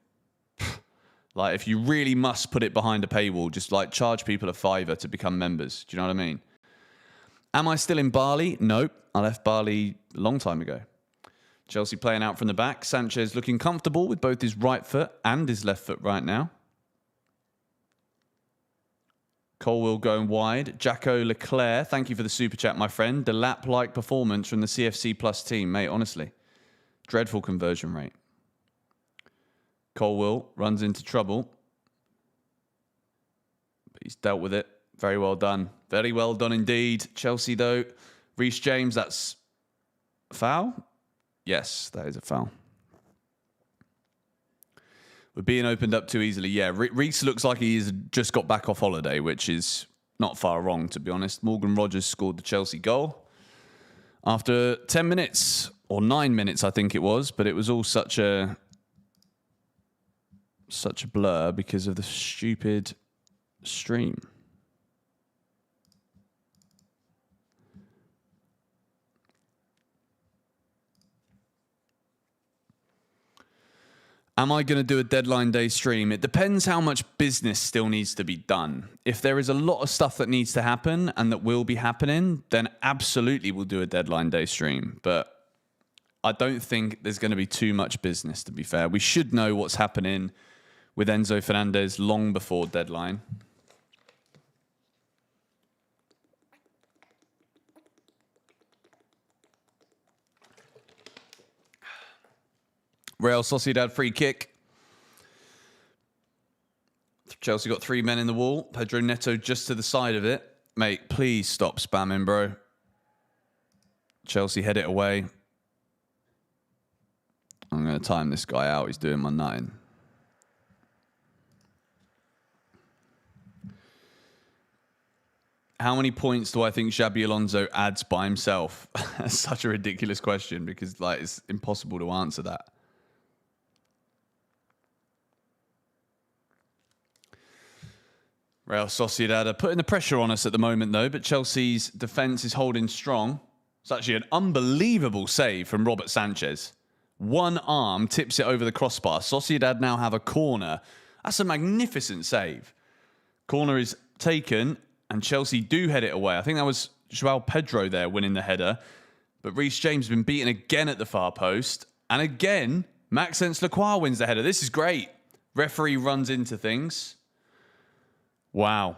Like, if you really must put it behind a paywall, just, like, charge people a £5 to become members. Do you know what I mean? Am I still in Bali? Nope. I left Bali a long time ago. Chelsea playing out from the back. Sanchez looking comfortable with both his right foot and his left foot right now. Colwill going wide. Jacko Leclerc, thank you for the super chat, my friend. The lap-like performance from the CFC Plus team, mate, honestly. Dreadful conversion rate. Colwill runs into trouble. But he's dealt with it. Very well done. Very well done indeed. Chelsea, though. Reece James, that's a foul? Yes, that is a foul. We're being opened up too easily. Yeah, Reece looks like he's just got back off holiday, which is not far wrong, to be honest. Morgan Rogers scored the Chelsea goal after 10 minutes, or 9 minutes, I think it was. But it was all such a blur because of the stupid stream. Am I going to do a deadline day stream? It depends how much business still needs to be done. If there is a lot of stuff that needs to happen and that will be happening, then absolutely we'll do a deadline day stream. But I don't think there's going to be too much business, to be fair. We should know what's happening with Enzo Fernandez long before deadline. Real Sociedad free kick. Chelsea got 3 men in the wall. Pedro Neto just to the side of it. Mate, please stop spamming, bro. Chelsea head it away. I'm going to time this guy out. He's doing my nutting. How many points do I think Xabi Alonso adds by himself? That's such a ridiculous question because like it's impossible to answer that. Real Sociedad are putting the pressure on us at the moment, though, but Chelsea's defence is holding strong. It's actually an unbelievable save from Robert Sanchez. One arm tips it over the crossbar. Sociedad now have a corner. That's a magnificent save. Corner is taken, and Chelsea do head it away. I think that was João Pedro there winning the header. But Reece James has been beaten again at the far post. And again, Maxence Lacroix wins the header. This is great. Referee runs into things. Wow.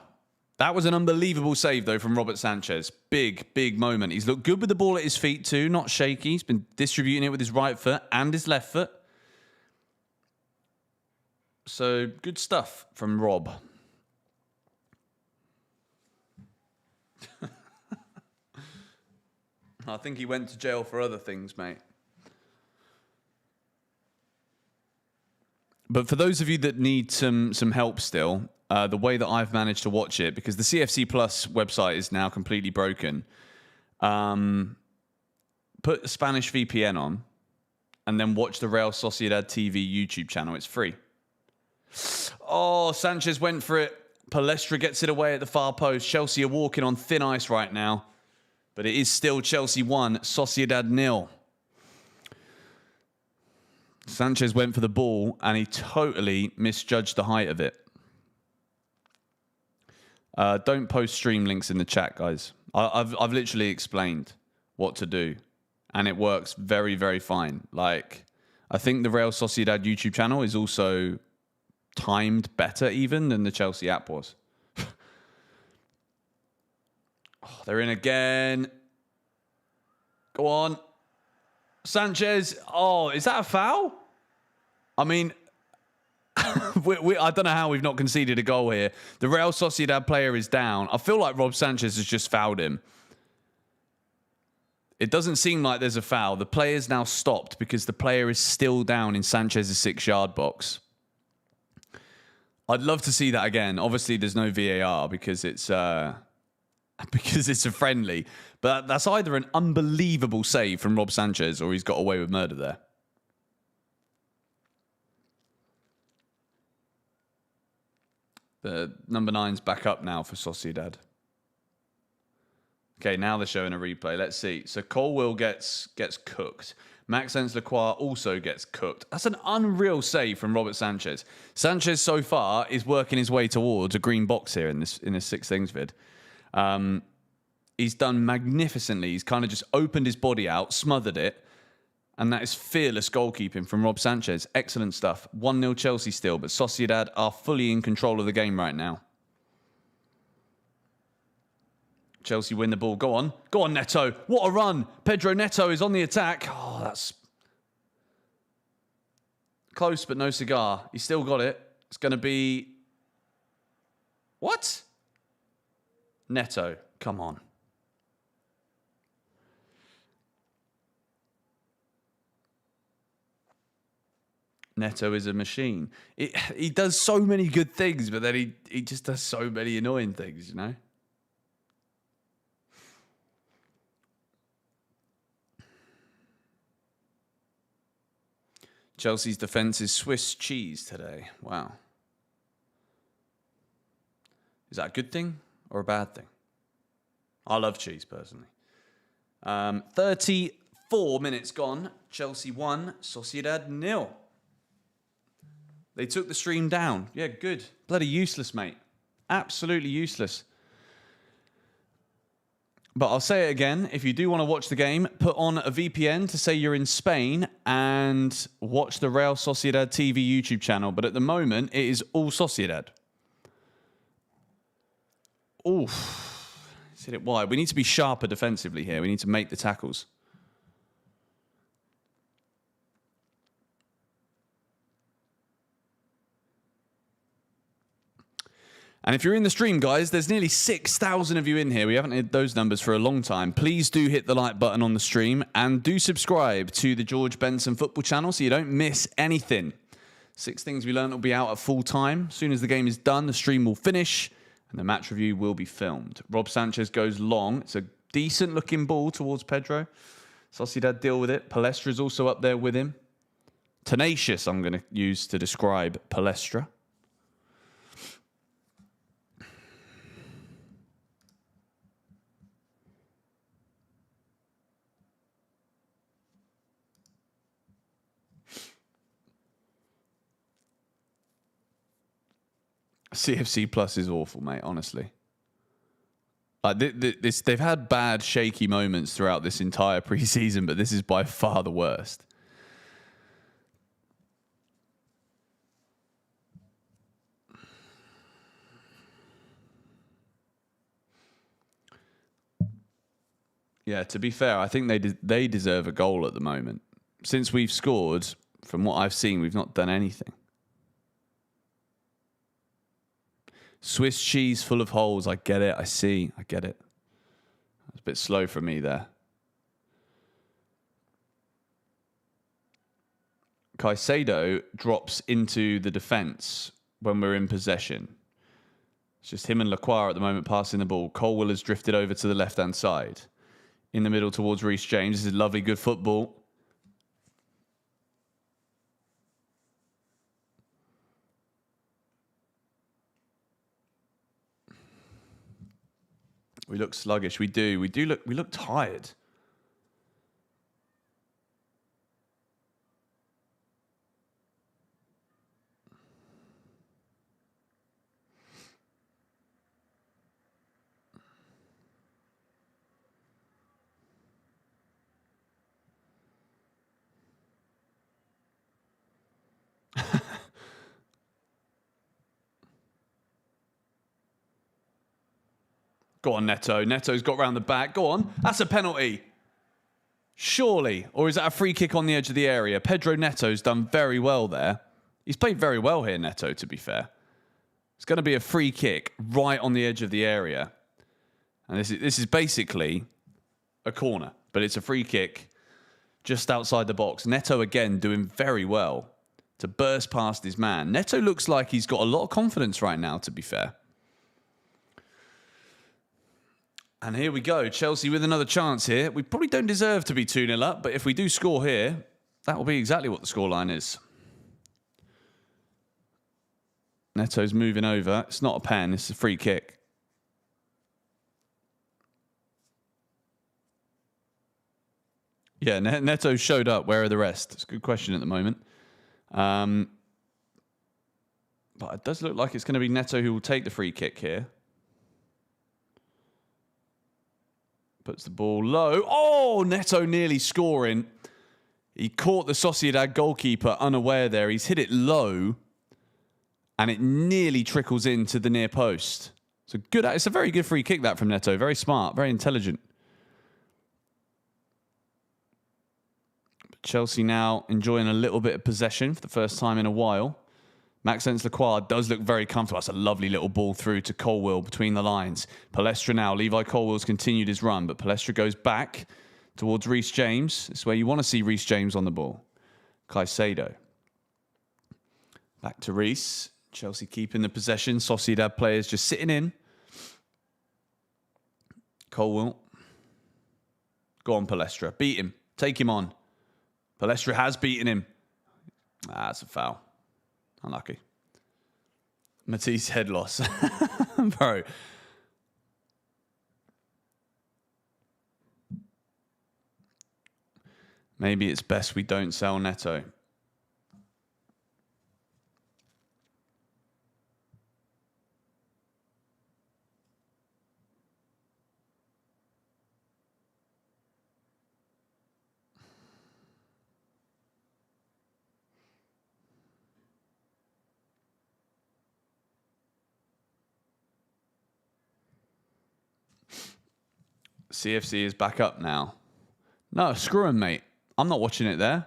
That was an unbelievable save, though, from Robert Sanchez. Big, big moment. He's looked good with the ball at his feet, too. Not shaky. He's been distributing it with his right foot and his left foot. So, good stuff from Rob. I think he went to jail for other things, mate. But for those of you that need some help still, the way that I've managed to watch it, because the CFC Plus website is now completely broken, put a Spanish VPN on and then watch the Real Sociedad TV YouTube channel. It's free. Oh, Sanchez went for it. Palestra gets it away at the far post. Chelsea are walking on thin ice right now. But it is still Chelsea 1, Sociedad 0. Sanchez went for the ball and he totally misjudged the height of it. Don't post stream links in the chat, guys. I've literally explained what to do. And it works very, very fine. Like, I think the Real Sociedad YouTube channel is also timed better even than the Chelsea app was. Oh, they're in again. Go on. Sanchez. Oh, is that a foul? I mean, I don't know how we've not conceded a goal here. The Real Sociedad player is down. I feel like Rob Sanchez has just fouled him. It doesn't seem like there's a foul. The player's now stopped because the player is still down in Sanchez's 6-yard box. I'd love to see that again. Obviously, there's no VAR because it's a friendly. But that's either an unbelievable save from Rob Sanchez or he's got away with murder there. The number 9's back up now for Sociedad. Okay, now they're showing a replay. Let's see. So Colwill gets cooked. Maxence Lacroix also gets cooked. That's an unreal save from Robert Sanchez. Sanchez so far is working his way towards a green box here in this 6 things vid. He's done magnificently. He's kind of just opened his body out, smothered it, and that is fearless goalkeeping from Rob Sanchez. Excellent stuff. 1-0 Chelsea still, but Sociedad are fully in control of the game right now. Chelsea win the ball. Go on. Go on, Neto. What a run. Pedro Neto is on the attack. Oh, that's close, but no cigar. He's still got it. It's going to be... What? Neto. Come on. Neto is a machine. He does so many good things, but then he just does so many annoying things, you know? Chelsea's defence is Swiss cheese today. Wow. Is that a good thing or a bad thing? I love cheese, personally. 34 minutes gone. Chelsea 1, Sociedad 0. They took the stream down. Yeah, good. Bloody useless, mate. Absolutely useless. But I'll say it again. If you do want to watch the game, put on a VPN to say you're in Spain and watch the Real Sociedad TV YouTube channel. But at the moment, it is all Sociedad. Oof. He's hit it wide. We need to be sharper defensively here. We need to make the tackles. And if you're in the stream, guys, there's nearly 6,000 of you in here. We haven't hit those numbers for a long time. Please do hit the like button on the stream and do subscribe to the George Benson Football channel so you don't miss anything. 6 Things We Learned will be out at full time. As soon as the game is done, the stream will finish and the match review will be filmed. Rob Sanchez goes long. It's a decent looking ball towards Pedro. Sociedad deal with it. Palestra is also up there with him. Tenacious, I'm going to use to describe Palestra. CFC Plus is awful, mate, honestly. Like they've had bad, shaky moments throughout this entire preseason, but this is by far the worst. Yeah, to be fair, I think they deserve a goal at the moment. Since we've scored, from what I've seen, we've not done anything. Swiss cheese full of holes. I get it. I see. I get it. It's a bit slow for me there. Caicedo drops into the defence when we're in possession. It's just him and Lacroix at the moment passing the ball. Colwill has drifted over to the left-hand side. In the middle towards Reece James. This is lovely, good football. We look sluggish. We do. We look tired. Go on, Neto. Neto's got round the back. Go on. That's a penalty. Surely. Or is that a free kick on the edge of the area? Pedro Neto's done very well there. He's played very well here, Neto, to be fair. It's going to be a free kick right on the edge of the area. And this is basically a corner, but it's a free kick just outside the box. Neto, again, doing very well to burst past his man. Neto looks like he's got a lot of confidence right now, to be fair. And here we go. Chelsea with another chance here. We probably don't deserve to be 2-0 up, but if we do score here, that will be exactly what the scoreline is. Neto's moving over. It's not a pen. It's a free kick. Yeah, Neto showed up. Where are the rest? It's a good question at the moment. But it does look like it's going to be Neto who will take the free kick here. Puts the ball low. Oh, Neto nearly scoring. He caught the Sociedad goalkeeper unaware there. He's hit it low. And it nearly trickles into the near post. It's a very good free kick, that, from Neto. Very smart, very intelligent. But Chelsea now enjoying a little bit of possession for the first time in a while. Maxence Lacroix does look very comfortable. That's a lovely little ball through to Colwill between the lines. Palestra now. Levi Colwill's continued his run, but Palestra goes back towards Reece James. This is where you want to see Reece James on the ball. Caicedo. Back to Reece. Chelsea keeping the possession. Sociedad players just sitting in. Colwill. Go on, Palestra. Beat him. Take him on. Palestra has beaten him. That's a foul. Unlucky. Matisse head loss. Bro. Maybe it's best we don't sell Neto. CFC is back up now. No, screw him, mate. I'm not watching it there.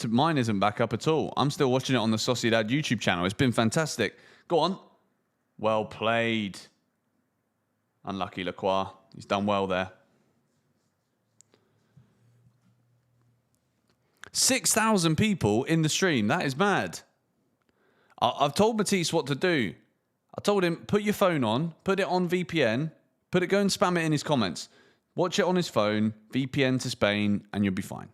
Mine isn't back up at all. I'm still watching it on the Sociedad YouTube channel. It's been fantastic. Go on. Well played. Unlucky Lacroix. He's done well there. 6,000 people in the stream. That is mad. I've told Matisse what to do. I told him, put your phone on, put it on VPN, go and spam it in his comments. Watch it on his phone, VPN to Spain, and you'll be fine.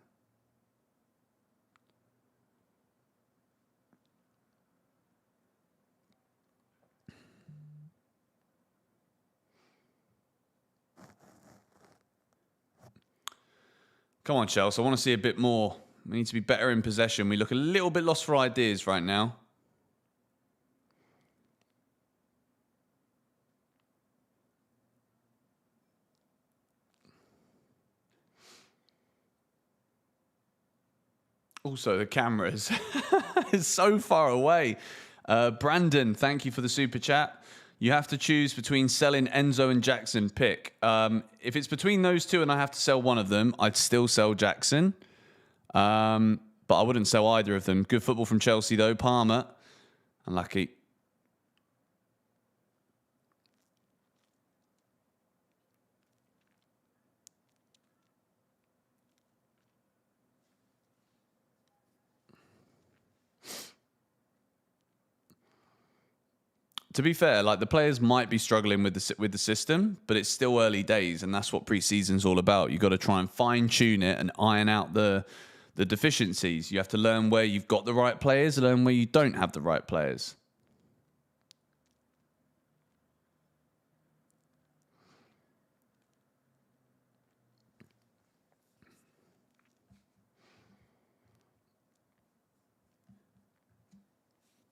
Come on, Chelsea. I want to see a bit more. We need to be better in possession. We look a little bit lost for ideas right now. Also, the cameras is so far away. Brandon, thank you for the super chat. You have to choose between selling Enzo and Jackson. Pick. If it's between those two and I have to sell one of them, I'd still sell Jackson. But I wouldn't sell either of them. Good football from Chelsea, though. Palmer. Unlucky. To be fair, like the players might be struggling with the system, but it's still early days, and that's what preseason's all about. You've got to try and fine tune it and iron out the deficiencies. You have to learn where you've got the right players, and learn where you don't have the right players.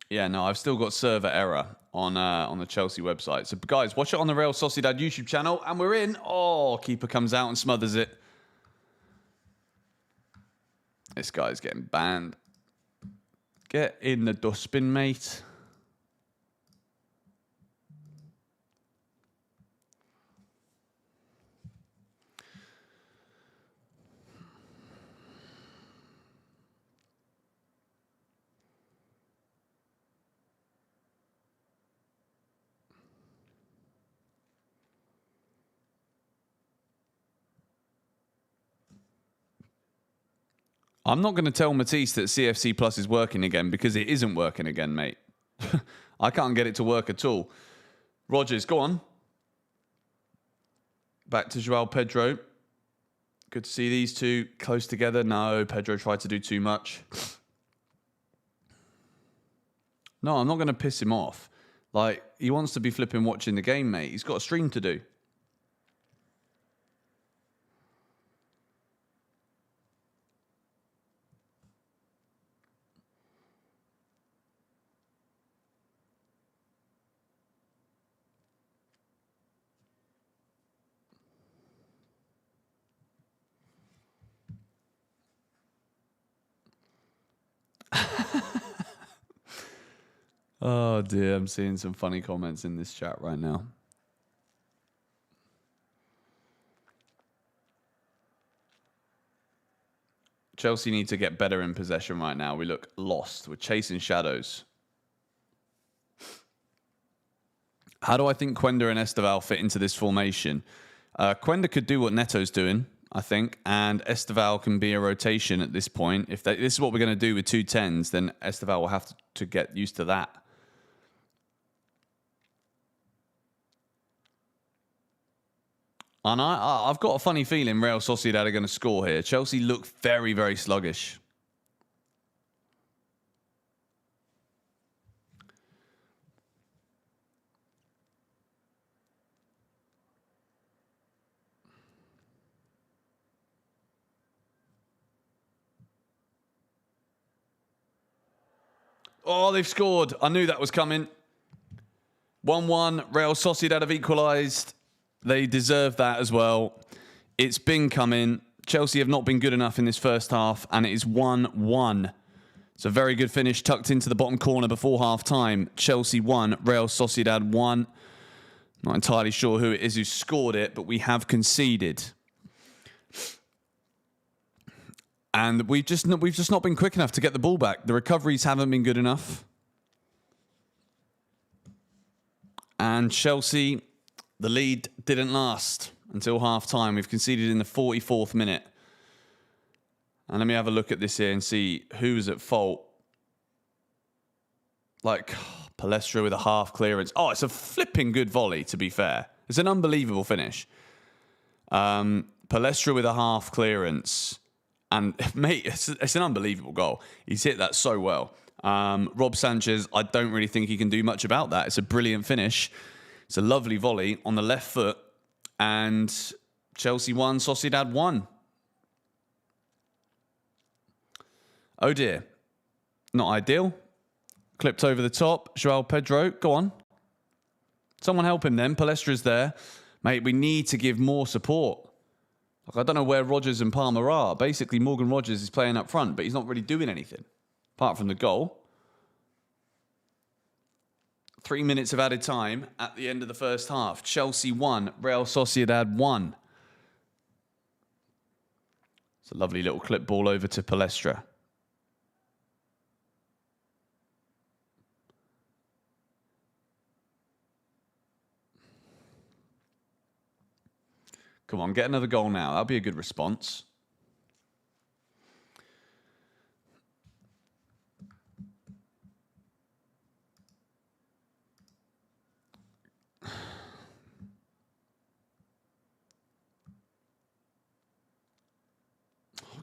Yeah, no, I've still got server error on the Chelsea website. So, guys, watch it on the Real Sociedad YouTube channel, and we're in. Oh, keeper comes out and smothers it. This guy's getting banned. Get in the dustbin, mate. I'm not going to tell Matisse that CFC Plus is working again because it isn't working again, mate. I can't get it to work at all. Rogers, go on. Back to Joao Pedro. Good to see these two close together. No, Pedro tried to do too much. No, I'm not going to piss him off. Like, he wants to be flipping watching the game, mate. He's got a stream to do. Oh dear, I'm seeing some funny comments in this chat right now. Chelsea need to get better in possession right now. We look lost. We're chasing shadows. How do I think Quenda and Esteval fit into this formation? Quenda could do what Neto's doing, I think, and Esteval can be a rotation at this point. If this is what we're going to do with 2 10s, then Esteval will have to get used to that. And I've got a funny feeling Real Sociedad are going to score here. Chelsea look very, very sluggish. Oh, they've scored. I knew that was coming. 1-1. Real Sociedad have equalised. They deserve that as well. It's been coming. Chelsea have not been good enough in this first half, and it is 1-1. It's a very good finish, tucked into the bottom corner before half-time. Chelsea 1, Real Sociedad 1. Not entirely sure who it is who scored it, but we have conceded. And we've just not been quick enough to get the ball back. The recoveries haven't been good enough. And Chelsea, the lead didn't last until half-time. We've conceded in the 44th minute. And let me have a look at this here and see who's at fault. Like, Palestra with a half clearance. Oh, it's a flipping good volley, to be fair. It's an unbelievable finish. Palestra with a half clearance. And, mate, it's an unbelievable goal. He's hit that so well. Rob Sanchez, I don't really think he can do much about that. It's a brilliant finish. It's a lovely volley on the left foot. And Chelsea 1, Sociedad 1. Oh, dear. Not ideal. Clipped over the top. Joao Pedro, go on. Someone help him then. Palestra's there. Mate, we need to give more support. Like, I don't know where Rodgers and Palmer are. Basically, Morgan Rodgers is playing up front, but he's not really doing anything apart from the goal. 3 minutes of added time at the end of the first half. Chelsea 1, Real Sociedad 1. It's a lovely little clip ball over to Palestra. Come on, get another goal now. That'll be a good response.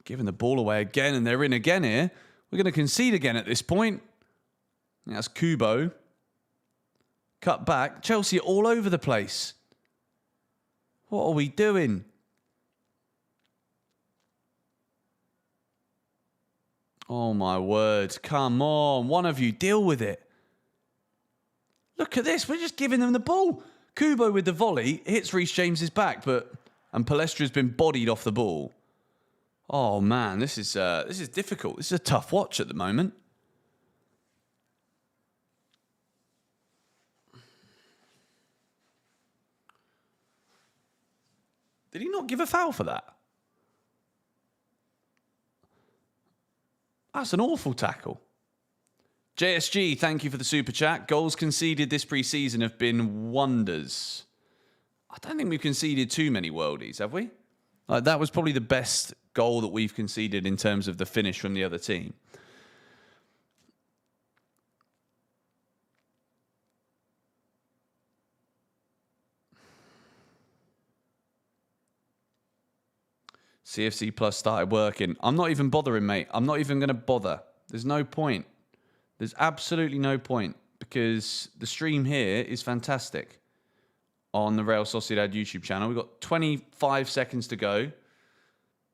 Giving the ball away again, and they're in again here. We're going to concede again at this point. That's Kubo. Cut back. Chelsea all over the place. What are we doing? Oh, my word. Come on. One of you, deal with it. Look at this. We're just giving them the ball. Kubo with the volley hits Reece James's back, and Palestra's been bodied off the ball. Oh, man. This is difficult. This is a tough watch at the moment. Did he not give a foul for that? That's an awful tackle. JSG, thank you for the super chat. Goals conceded this pre-season have been wonders. I don't think we've conceded too many worldies, have we? That was probably the best goal that we've conceded in terms of the finish from the other team. CFC Plus started working. I'm not even bothering, mate. I'm not even going to bother. There's no point. There's absolutely no point because the stream here is fantastic on the Real Sociedad YouTube channel. We've got 25 seconds to go.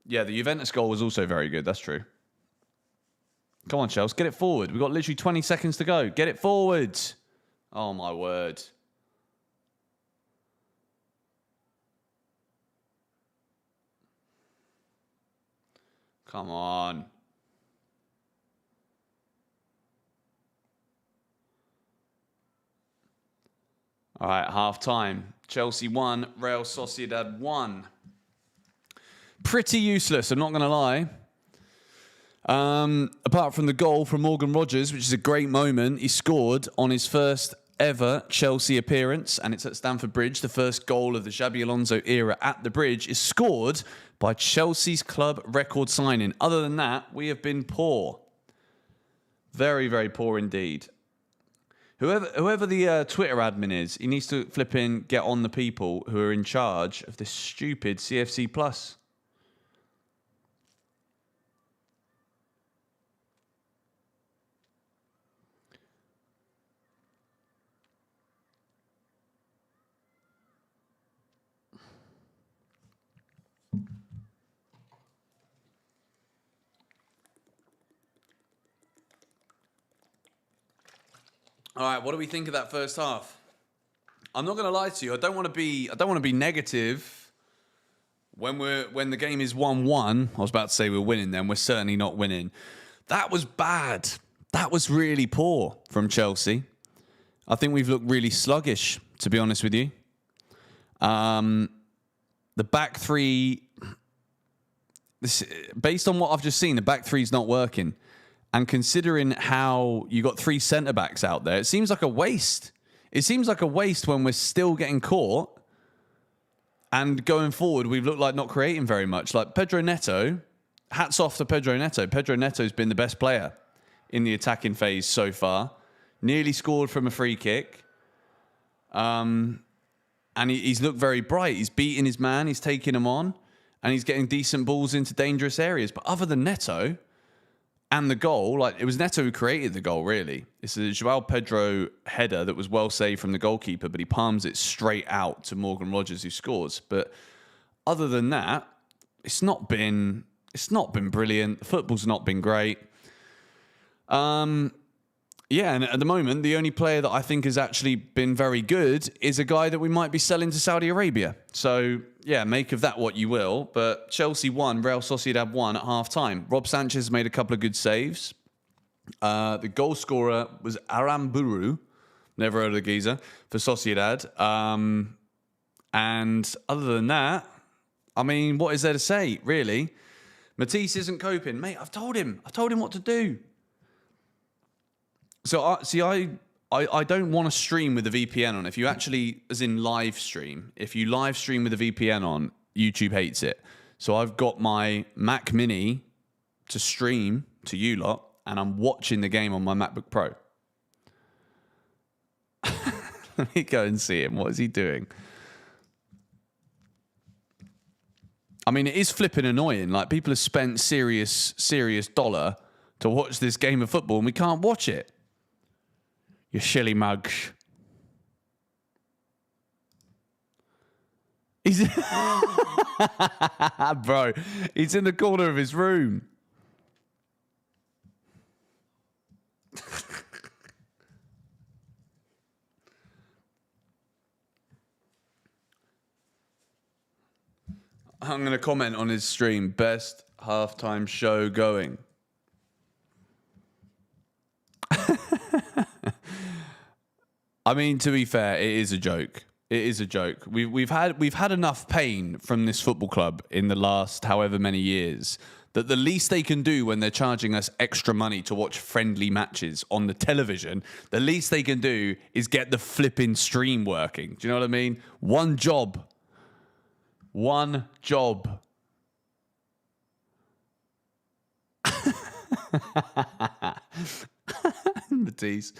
Yeah, the Juventus goal was also very good. That's true. Come on, Chelsea. Get it forward. We've got literally 20 seconds to go. Get it forward. Oh, my word. Come on. All right, half time. Chelsea 1, Real Sociedad 1. Pretty useless, I'm not going to lie. Apart from the goal from Morgan Rodgers, which is a great moment. He scored on his first ever Chelsea appearance, and it's at Stamford Bridge. The first goal of the Xabi Alonso era at the Bridge is scored by Chelsea's club record signing. Other than that, we have been poor. Very, very poor indeed. Whoever the Twitter admin is, he needs to flip in, get on the people who are in charge of this stupid CFC Plus. All right, what do we think of that first half? I'm not going to lie to you. I don't want to be negative. When the game is 1-1, I was about to say we're winning. Then we're certainly not winning. That was bad. That was really poor from Chelsea. I think we've looked really sluggish, to be honest with you. The back three. Based on what I've just seen, the back three's not working. And considering how you got 3 centre-backs out there, it seems like a waste. It seems like a waste when we're still getting caught. And going forward, we've looked like not creating very much. Like Pedro Neto, hats off to Pedro Neto. Pedro Neto's been the best player in the attacking phase so far. Nearly scored from a free kick. And he's looked very bright. He's beating his man. He's taking him on. And he's getting decent balls into dangerous areas. But other than Neto... And the goal, like it was Neto who created the goal, really. It's a João Pedro header that was well saved from the goalkeeper, but he palms it straight out to Morgan Rodgers, who scores. But other than that, it's not been brilliant. The football's not been great. Yeah, and at the moment, the only player that I think has actually been very good is a guy that we might be selling to Saudi Arabia. So, yeah, make of that what you will. But Chelsea won, Real Sociedad won at half-time. Rob Sanchez made a couple of good saves. The goal scorer was Aramburu, never heard of the geezer, for Sociedad. And other than that, I mean, what is there to say, really? Matisse isn't coping. Mate, I've told him what to do. So, I don't want to stream with a VPN on. If you actually, as in live stream, if you live stream with a VPN on, YouTube hates it. So I've got my Mac Mini to stream to you lot, and I'm watching the game on my MacBook Pro. Let me go and see him. What is he doing? I mean, it is flipping annoying. Like, people have spent serious dollar to watch this game of football, and we can't watch it. You shilly mug. He's bro, he's in the corner of his room. I'm going to comment on his stream. Best halftime show going. I mean, to be fair, it is a joke. It is a joke. We've had enough pain from this football club in the last however many years that the least they can do when they're charging us extra money to watch friendly matches on the television, the least they can do is get the flipping stream working. Do you know what I mean? One job. One job. Matisse.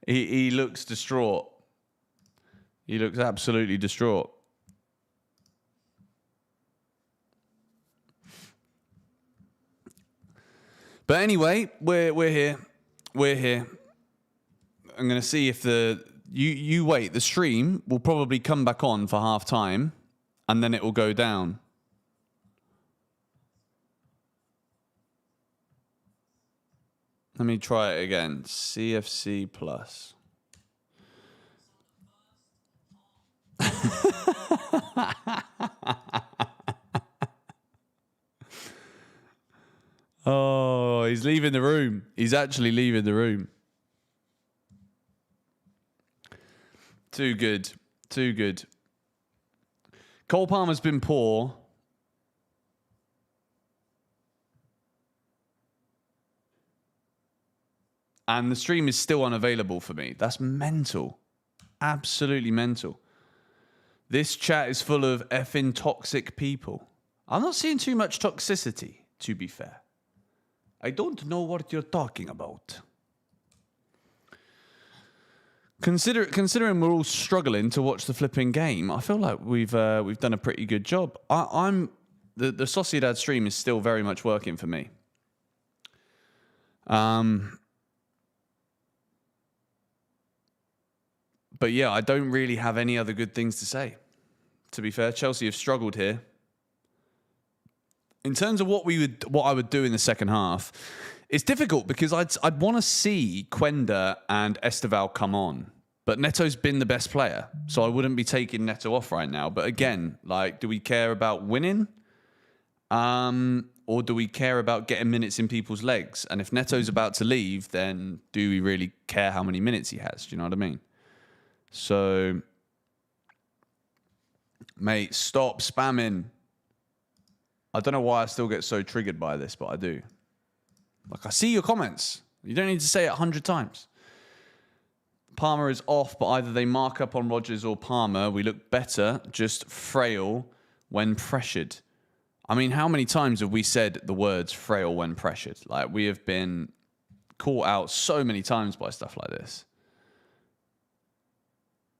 he looks distraught. He looks absolutely distraught. But anyway, we're here. We're here. I'm going to see if you wait. The stream will probably come back on for half time, and then it will go down. Let me try it again. CFC Plus. Oh, he's leaving the room. He's actually leaving the room. Too good. Too good. Cole Palmer's been poor. And the stream is still unavailable for me. That's mental. Absolutely mental. This chat is full of effing toxic people. I'm not seeing too much toxicity, to be fair. I don't know what you're talking about. Considering we're all struggling to watch the flipping game, I feel like we've done a pretty good job. The Sociedad stream is still very much working for me. But yeah, I don't really have any other good things to say. To be fair, Chelsea have struggled here. In terms of what I would do in the second half, it's difficult because I'd want to see Quenda and Esteval come on. But Neto's been the best player, so I wouldn't be taking Neto off right now. But again, like, do we care about winning? Or do we care about getting minutes in people's legs? And if Neto's about to leave, then do we really care how many minutes he has? Do you know what I mean? So, mate, stop spamming. I don't know why I still get so triggered by this, but I do. Like, I see your comments. You don't need to say it 100 times. Palmer is off, but either they mark up on Rodgers or Palmer. We look better, just frail when pressured. I mean, how many times have we said the words frail when pressured? Like, we have been caught out so many times by stuff like this.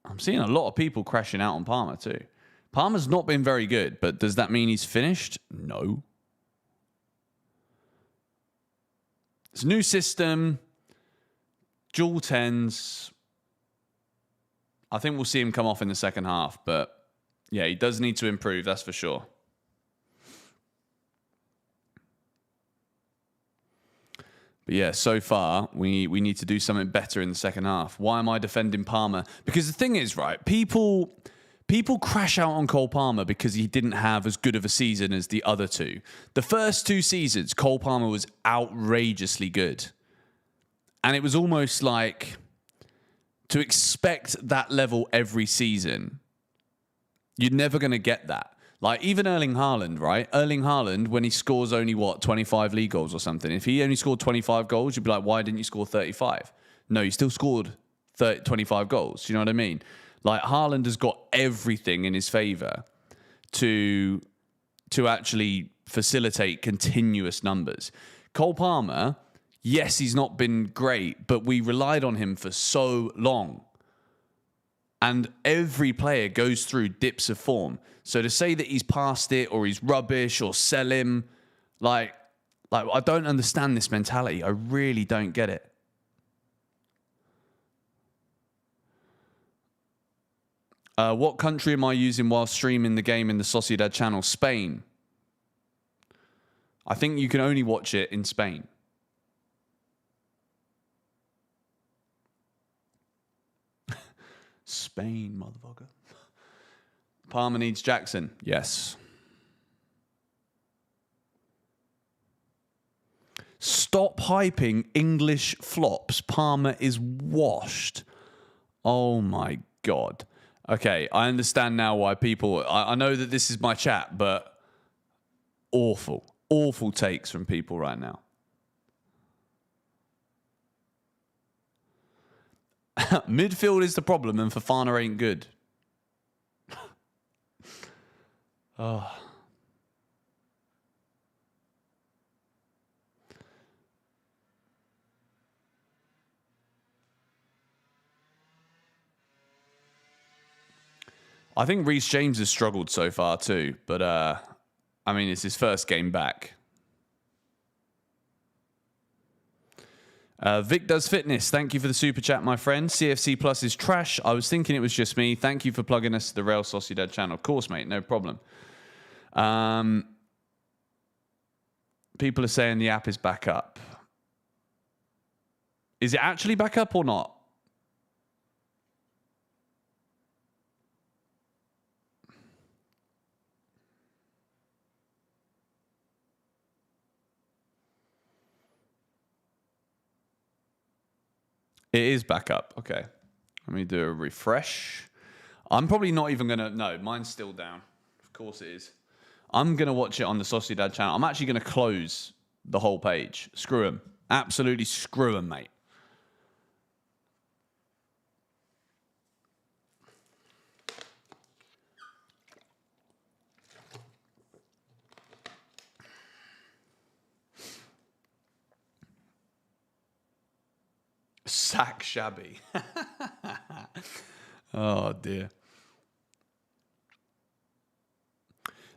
I'm seeing a lot of people crashing out on Palmer too. Palmer's not been very good, but does that mean he's finished? No. It's a new system, dual 10s. I think we'll see him come off in the second half, but yeah, he does need to improve, that's for sure. But yeah, so far, we need to do something better in the second half. Why am I defending Palmer? Because the thing is, right, people crash out on Cole Palmer because he didn't have as good of a season as the other two. The first 2 seasons, Cole Palmer was outrageously good. And it was almost like to expect that level every season, you're never going to get that. Like, even Erling Haaland, right? Erling Haaland, when he scores only, 25 league goals or something. If he only scored 25 goals, you'd be like, why didn't you score 35? No, he still scored 25 goals. Do you know what I mean? Like, Haaland has got everything in his favour to actually facilitate continuous numbers. Cole Palmer, yes, he's not been great, but we relied on him for so long. And every player goes through dips of form. So to say that he's past it or he's rubbish or sell him, like I don't understand this mentality. I really don't get it. What country am I using while streaming the game in the Sociedad channel? Spain. I think you can only watch it in Spain. Spain, motherfucker. Palmer needs Jackson. Yes. Stop hyping English flops. Palmer is washed. Oh my God. Okay, I understand now why people... I know that this is my chat, but awful takes from people right now. Midfield is the problem and Fofana ain't good. Oh. I think Reece James has struggled so far too, but I mean, it's his first game back. Vic Does Fitness, thank you for the super chat, my friend. CFC Plus is trash. I was thinking it was just me. Thank you for plugging us to the Real Sociedad channel. Of course, mate, no problem. People are saying the app is back up. Is it actually back up or not? It is back up. Okay. Let me do a refresh. I'm probably not even going to... No, mine's still down. Of course it is. I'm going to watch it on the Sociedad channel. I'm actually going to close the whole page. Screw them. Absolutely screw them, mate. Sack Xabi. Oh, dear.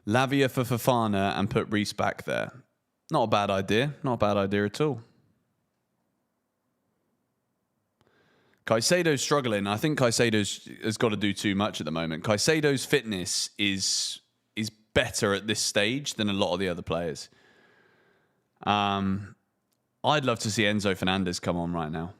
Lavia for Fofana and put Reece back there. Not a bad idea. Not a bad idea at all. Caicedo's struggling. I think Caicedo's has got to do too much at the moment. Caicedo's fitness is better at this stage than a lot of the other players. I'd love to see Enzo Fernandez come on right now.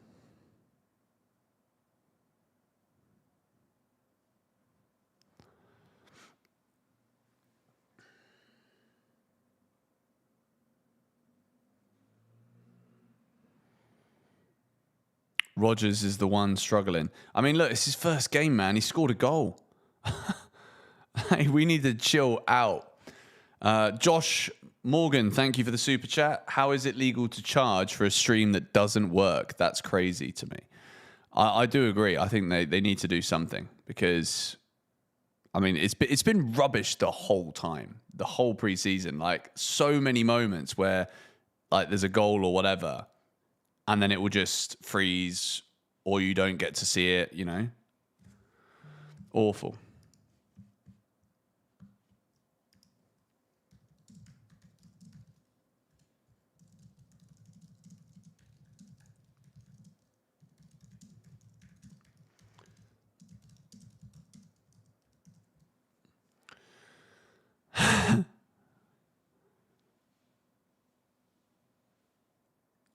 Rodgers is the one struggling. I mean, look, it's his first game, man. He scored a goal. We need to chill out. Josh Morgan, thank you for the super chat. How is it legal to charge for a stream that doesn't work? That's crazy to me. I do agree. I think they need to do something because, I mean, it's been rubbish the whole time, the whole preseason. Like, so many moments where, like, there's a goal or whatever, and then it will just freeze or you don't get to see it, you know? Awful.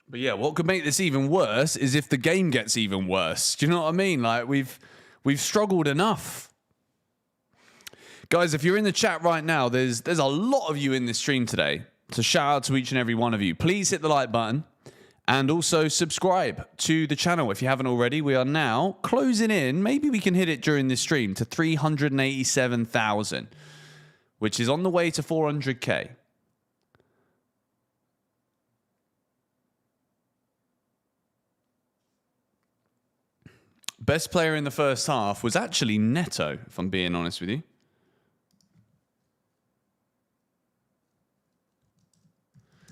But yeah, what could make this even worse is if the game gets even worse. Do you know what I mean? Like we've struggled enough. Guys, if you're in the chat right now, there's a lot of you in this stream today. So shout out to each and every one of you. Please hit the like button and also subscribe to the channel if you haven't already. We are now closing in. Maybe we can hit it during this stream to 387,000, which is on the way to 400K. Best player in the first half was actually Neto, if I'm being honest with you.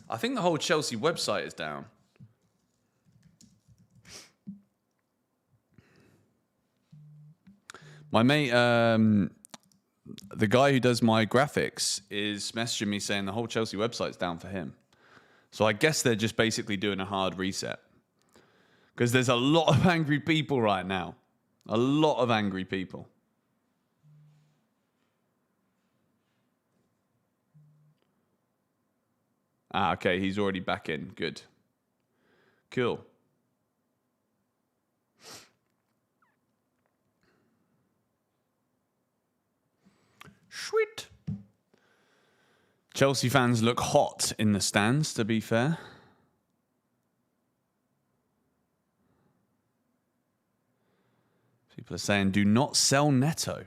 I think the whole Chelsea website is down. My mate, the guy who does my graphics, is messaging me saying the whole Chelsea website's down for him. So I guess they're just basically doing a hard reset. Because there's a lot of angry people right now. A lot of angry people. Ah, okay, he's already back in. Good. Cool. Sweet. Chelsea fans look hot in the stands, to be fair. People are saying, do not sell Neto.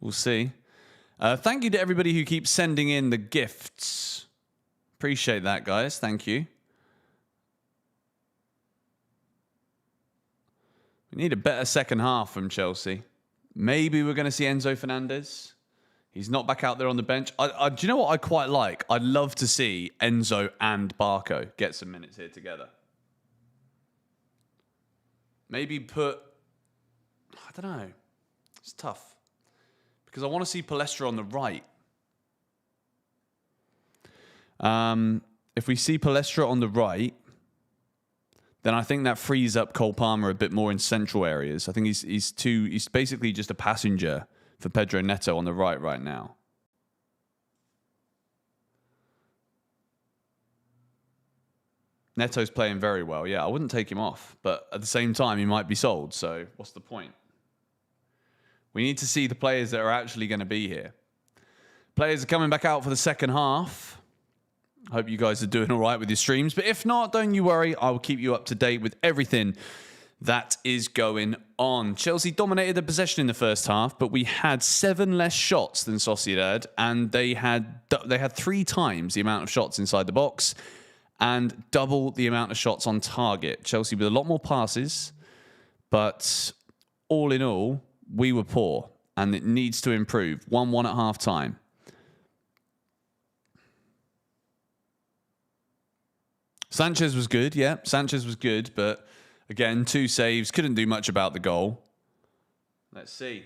We'll see. Thank you to everybody who keeps sending in the gifts. Appreciate that, guys. Thank you. We need a better second half from Chelsea. Maybe we're going to see Enzo Fernandez. He's not back out there on the bench. Do you know what I quite like? I'd love to see Enzo and Barco get some minutes here together. Maybe put... I don't know. It's tough. Because I want to see Palestra on the right. If we see Palestra on the right, then I think that frees up Cole Palmer a bit more in central areas. I think he's basically just a passenger for Pedro Neto on the right now. Neto's playing very well. Yeah, I wouldn't take him off. But at the same time, he might be sold. So what's the point? We need to see the players that are actually going to be here. Players are coming back out for the second half. I hope you guys are doing all right with your streams. But if not, don't you worry. I will keep you up to date with everything that is going on. Chelsea dominated the possession in the first half, but we had 7 less shots than Sociedad, and they had 3 times the amount of shots inside the box and double the amount of shots on target. Chelsea with a lot more passes, but all in all, we were poor, and it needs to improve. 1-1 at half time. Sanchez was good, yeah. Sanchez was good, but again, 2 saves. Couldn't do much about the goal. Let's see.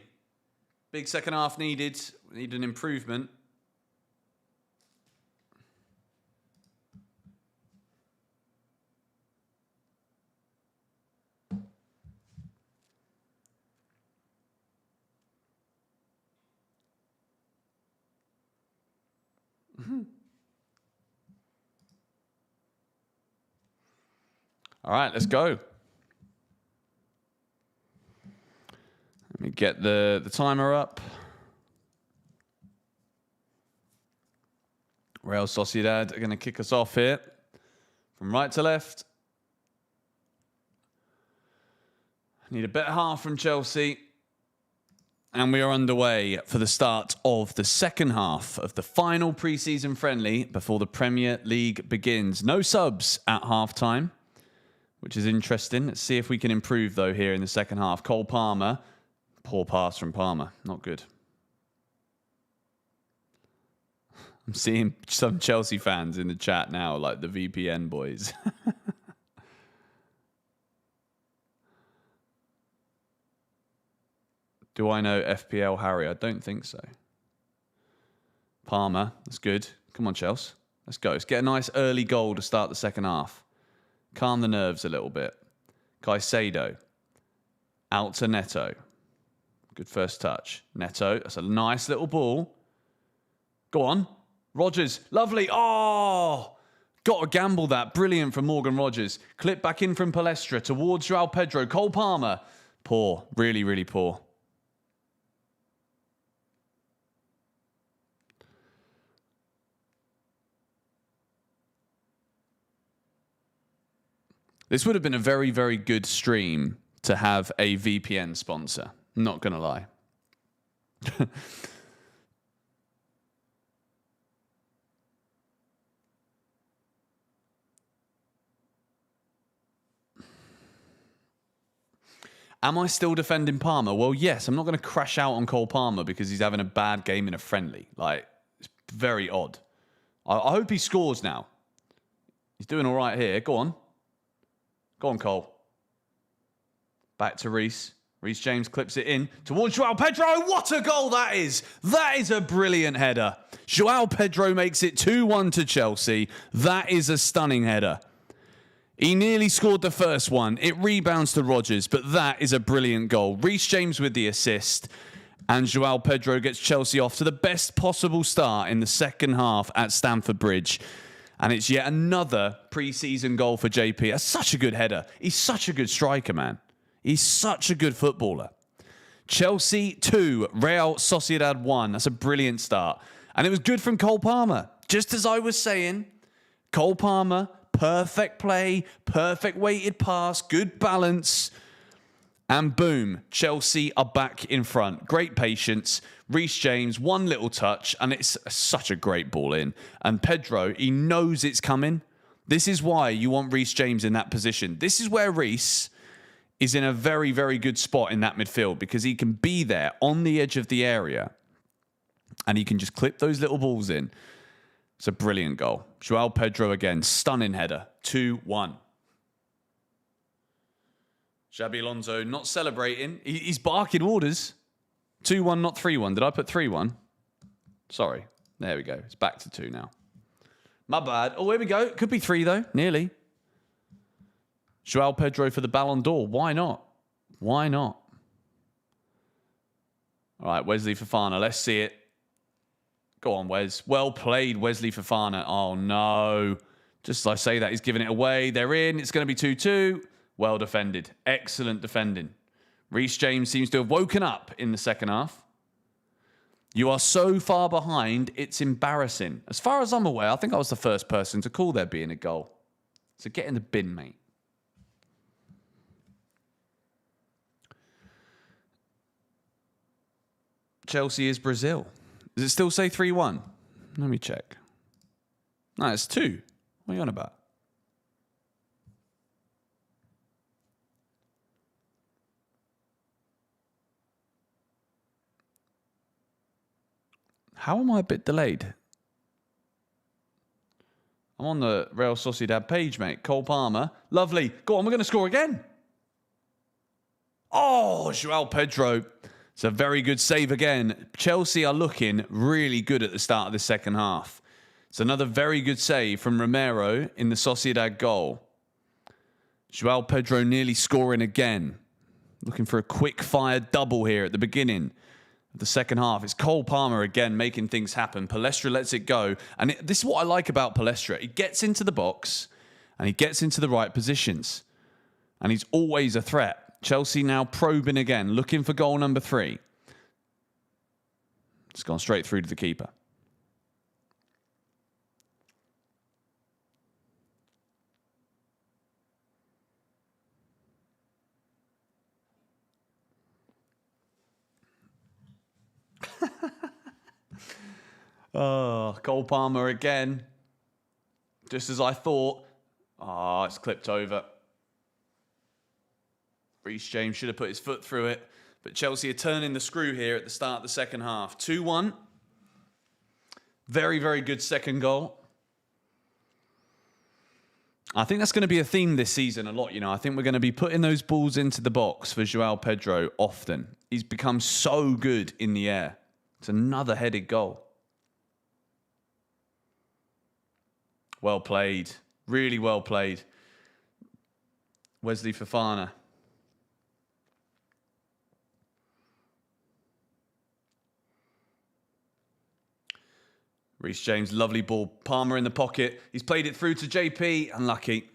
Big second half needed. We need an improvement. All right, let's go. Let me get the timer up. Real Sociedad are going to kick us off here from right to left. Need a better half from Chelsea. And we are underway for the start of the second half of the final pre-season friendly before the Premier League begins. No subs at half-time, which is interesting. Let's see if we can improve, though, here in the second half. Cole Palmer. Poor pass from Palmer. Not good. I'm seeing some Chelsea fans in the chat now, like the VPN boys. Do I know FPL Harry? I don't think so. Palmer. That's good. Come on, Chelsea. Let's go. Let's get a nice early goal to start the second half. Calm the nerves a little bit. Caicedo. Out to Neto. Good first touch. Neto. That's a nice little ball. Go on. Rodgers. Lovely. Oh! Got to gamble that. Brilliant from Morgan Rogers. Clip back in from Palestra towards Joao Pedro. Cole Palmer. Poor. Really, really poor. This would have been a very, very good stream to have a VPN sponsor. Not going to lie. Am I still defending Palmer? Well, yes. I'm not going to crash out on Cole Palmer because he's having a bad game in a friendly. Like, it's very odd. I hope he scores now. He's doing all right here. Go on. Go on, Cole. Back to Reece. Reece James clips it in towards Joao Pedro. What a goal that is. That is a brilliant header. Joao Pedro makes it 2-1 to Chelsea. That is a stunning header. He nearly scored the first one. It rebounds to Rodgers, but that is a brilliant goal. Reece James with the assist. And Joao Pedro gets Chelsea off to the best possible start in the second half at Stamford Bridge. And it's yet another pre-season goal for JP. That's such a good header. He's such a good striker, man. He's such a good footballer. Chelsea 2, Real Sociedad 1. That's a brilliant start. And it was good from Cole Palmer. Just as I was saying, Cole Palmer, perfect play, perfect weighted pass, good balance. And boom, Chelsea are back in front. Great patience. Reece James, one little touch, and it's such a great ball in. And Pedro, he knows it's coming. This is why you want Reece James in that position. This is where Reece is in a very, very good spot in that midfield because he can be there on the edge of the area and he can just clip those little balls in. It's a brilliant goal. Joao Pedro again, stunning header, 2-1. Xabi Alonso not celebrating. He's barking orders. 2-1, not 3-1. Did I put 3-1? Sorry. There we go. It's back to 2 now. My bad. Oh, here we go. Could be 3, though. Nearly. Joao Pedro for the Ballon d'Or. Why not? Why not? All right, Wesley Fofana. Let's see it. Go on, Wes. Well played, Wesley Fofana. Oh, no. Just as I say that, he's giving it away. They're in. It's going to be 2-2. Well defended. Excellent defending. Reece James seems to have woken up in the second half. You are so far behind, it's embarrassing. As far as I'm aware, I think I was the first person to call there being a goal. So get in the bin, mate. Chelsea is Brazil. Does it still say 3-1? Let me check. No, it's 2. What are you on about? How am I a bit delayed? I'm on the Real Sociedad page, mate. Cole Palmer. Lovely. Go on, we're going to score again. Oh, Joao Pedro. It's a very good save again. Chelsea are looking really good at the start of the second half. It's another very good save from Romero in the Sociedad goal. Joao Pedro nearly scoring again. Looking for a quick-fire double here at the beginning of the second half. It's Cole Palmer again making things happen. Palestra lets it go. And this is what I like about Palestra. He gets into the box and he gets into the right positions. And he's always a threat. Chelsea now probing again, looking for goal number 3. It's gone straight through to the keeper. Oh, Cole Palmer again. Just as I thought. Oh, it's clipped over. Reece James should have put his foot through it. But Chelsea are turning the screw here at the start of the second half. 2-1. Very, very good second goal. I think that's going to be a theme this season a lot, you know. I think we're going to be putting those balls into the box for Joao Pedro often. He's become so good in the air. It's another headed goal. Well played. Really well played. Wesley Fofana. Reece James, lovely ball. Palmer in the pocket. He's played it through to JP. Unlucky.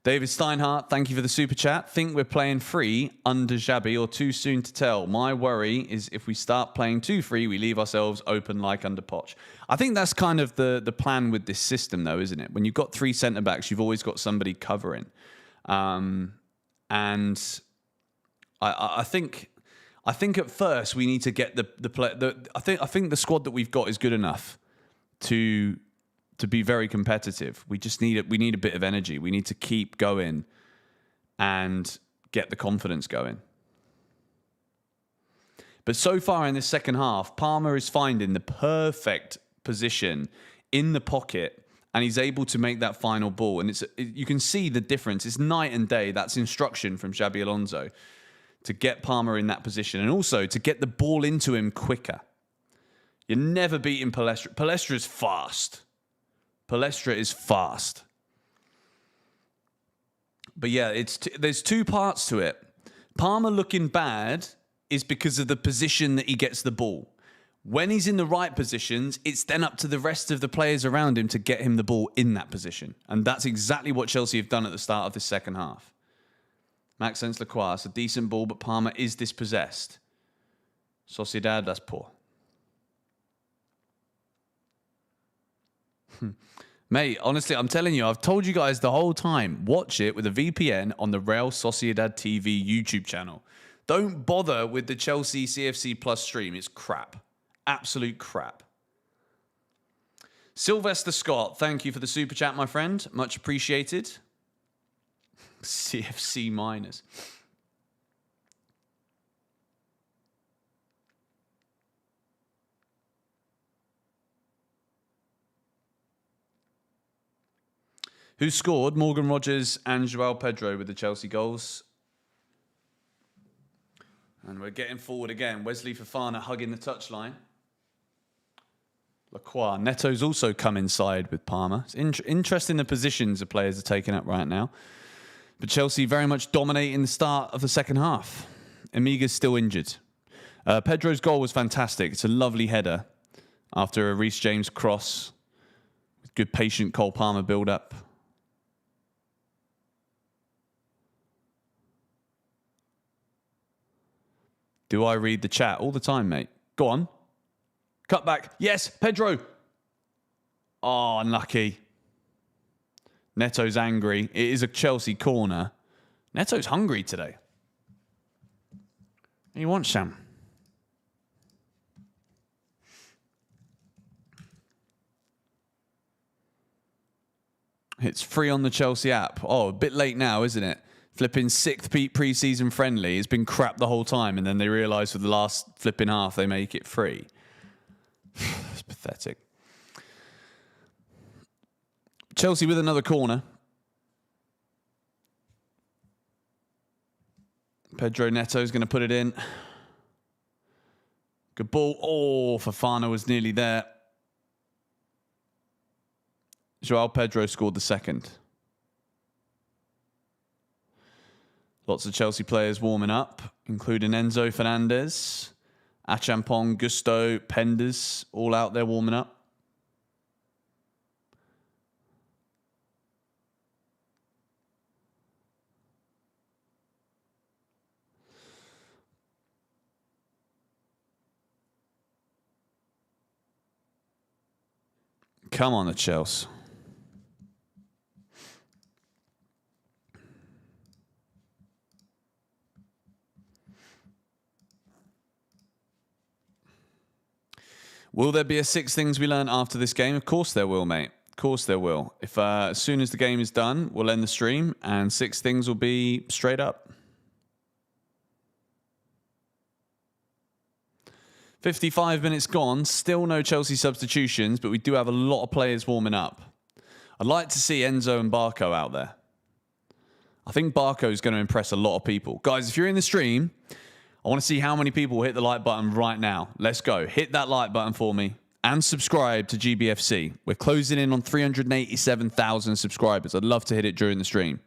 David Steinhardt, thank you for the super chat. Think we're playing free under Xabi or too soon to tell? My worry is if we start playing too free, we leave ourselves open like under Poch. I think that's kind of the plan with this system, though, isn't it? When you've got 3 centre-backs, you've always got somebody covering. And I think at first we need to get the play. I think the squad that we've got is good enough to be very competitive. We just need it. We need a bit of energy. We need to keep going and get the confidence going. But so far in this second half, Palmer is finding the perfect position in the pocket, and he's able to make that final ball. And you can see the difference. It's night and day. That's instruction from Xabi Alonso to get Palmer in that position, and also to get the ball into him quicker. You're never beating Palestra. Palestra is fast. Palestra is fast. But yeah, there's 2 parts to it. Palmer looking bad is because of the position that he gets the ball. When he's in the right positions, it's then up to the rest of the players around him to get him the ball in that position. And that's exactly what Chelsea have done at the start of this second half. Maxence Lacroix, it's a decent ball, but Palmer is dispossessed. Sociedad, that's poor. Mate, honestly, I'm telling you, I've told you guys the whole time, watch it with a VPN on the Real Sociedad TV YouTube channel. Don't bother with the Chelsea CFC Plus stream. It's crap. Absolute crap. Sylvester Scott, thank you for the super chat, my friend. Much appreciated. CFC minus. Who scored? Morgan Rogers and João Pedro with the Chelsea goals. And we're getting forward again. Wesley Fofana hugging the touchline. Lacroix. Neto's also come inside with Palmer. It's interesting the positions the players are taking up right now. But Chelsea very much dominating the start of the second half. Amiga's still injured. Pedro's goal was fantastic. It's a lovely header after a Reece James cross. With good patient Cole Palmer build-up. Do I read the chat? All the time, mate. Go on. Cut back. Yes, Pedro. Oh, unlucky. Neto's angry. It is a Chelsea corner. Neto's hungry today. What do you want, Sam? It's free on the Chelsea app. Oh, a bit late now, isn't it? Flipping 6th pre-season friendly. It's been crap the whole time, and then they realise for the last flipping half they make it free. It's pathetic. Chelsea with another corner. Pedro Neto's going to put it in. Good ball. Oh, Fofana was nearly there. João Pedro scored the second. Lots of Chelsea players warming up, including Enzo Fernandez, Achampong, Gusto, Penders, all out there warming up. Come on, the Chelsea. Will there be a 6 things we learn after this game? Of course there will, mate. Of course there will. If as soon as the game is done, we'll end the stream and 6 things will be straight up. 55 minutes gone. Still no Chelsea substitutions, but we do have a lot of players warming up. I'd like to see Enzo and Barco out there. I think Barco is going to impress a lot of people. Guys, if you're in the stream, I want to see how many people hit the like button right now. Let's go. Hit that like button for me. And subscribe to GBFC. We're closing in on 387,000 subscribers. I'd love to hit it during the stream.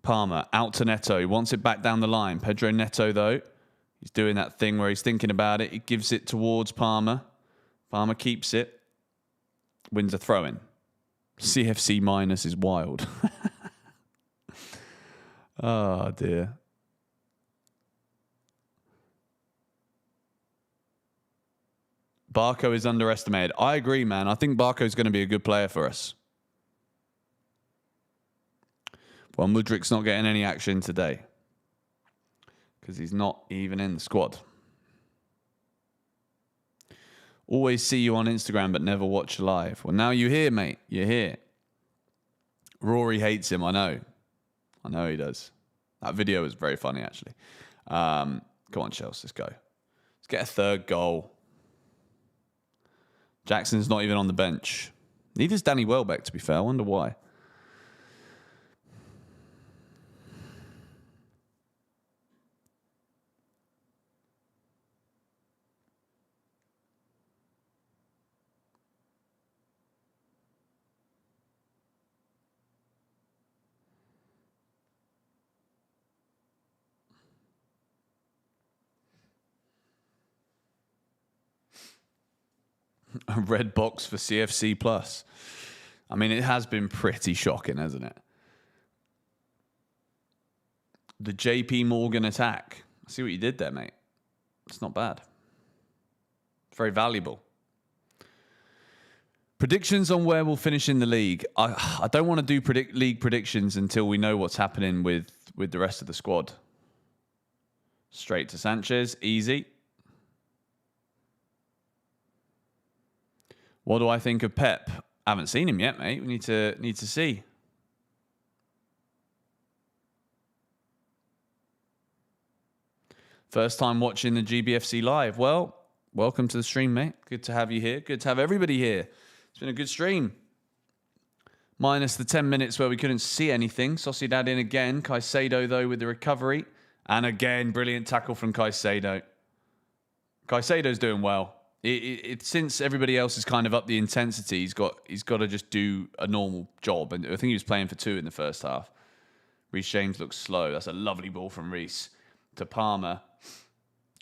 Palmer, out to Neto. He wants it back down the line. Pedro Neto, though. He's doing that thing where he's thinking about it. He gives it towards Palmer. Palmer keeps it. Wins a throw-in. CFC minus is wild. Oh, dear. Barco is underestimated. I agree, man. I think Barco's going to be a good player for us. Well, Mudrik's not getting any action today because he's not even in the squad. Always see you on Instagram, but never watch live. Well, now you're here, mate. You're here. Rory hates him. I know. I know he does. That video was very funny, actually. Come on, Chelsea. Let's go. Let's get a third goal. Jackson's not even on the bench. Neither's Danny Welbeck, to be fair. I wonder why. A red box for CFC Plus. I mean, it has been pretty shocking, hasn't it? The JP Morgan attack. I see what you did there, mate. It's not bad. It's very valuable. Predictions on where we'll finish in the league. I don't want to do league predictions until we know what's happening with the rest of the squad. Straight to Sanchez. Easy. What do I think of Pep? I haven't seen him yet, mate. We need to see. First time watching the GBFC live. Well, welcome to the stream, mate. Good to have you here. Good to have everybody here. It's been a good stream. Minus the 10 minutes where we couldn't see anything. Sociedad in again. Caicedo, though, with the recovery. And again, brilliant tackle from Caicedo. Caicedo's doing well. Since everybody else has kind of upped the intensity, he's got to just do a normal job. And I think he was playing for 2 in the first half. Reece James looks slow. That's a lovely ball from Reece to Palmer.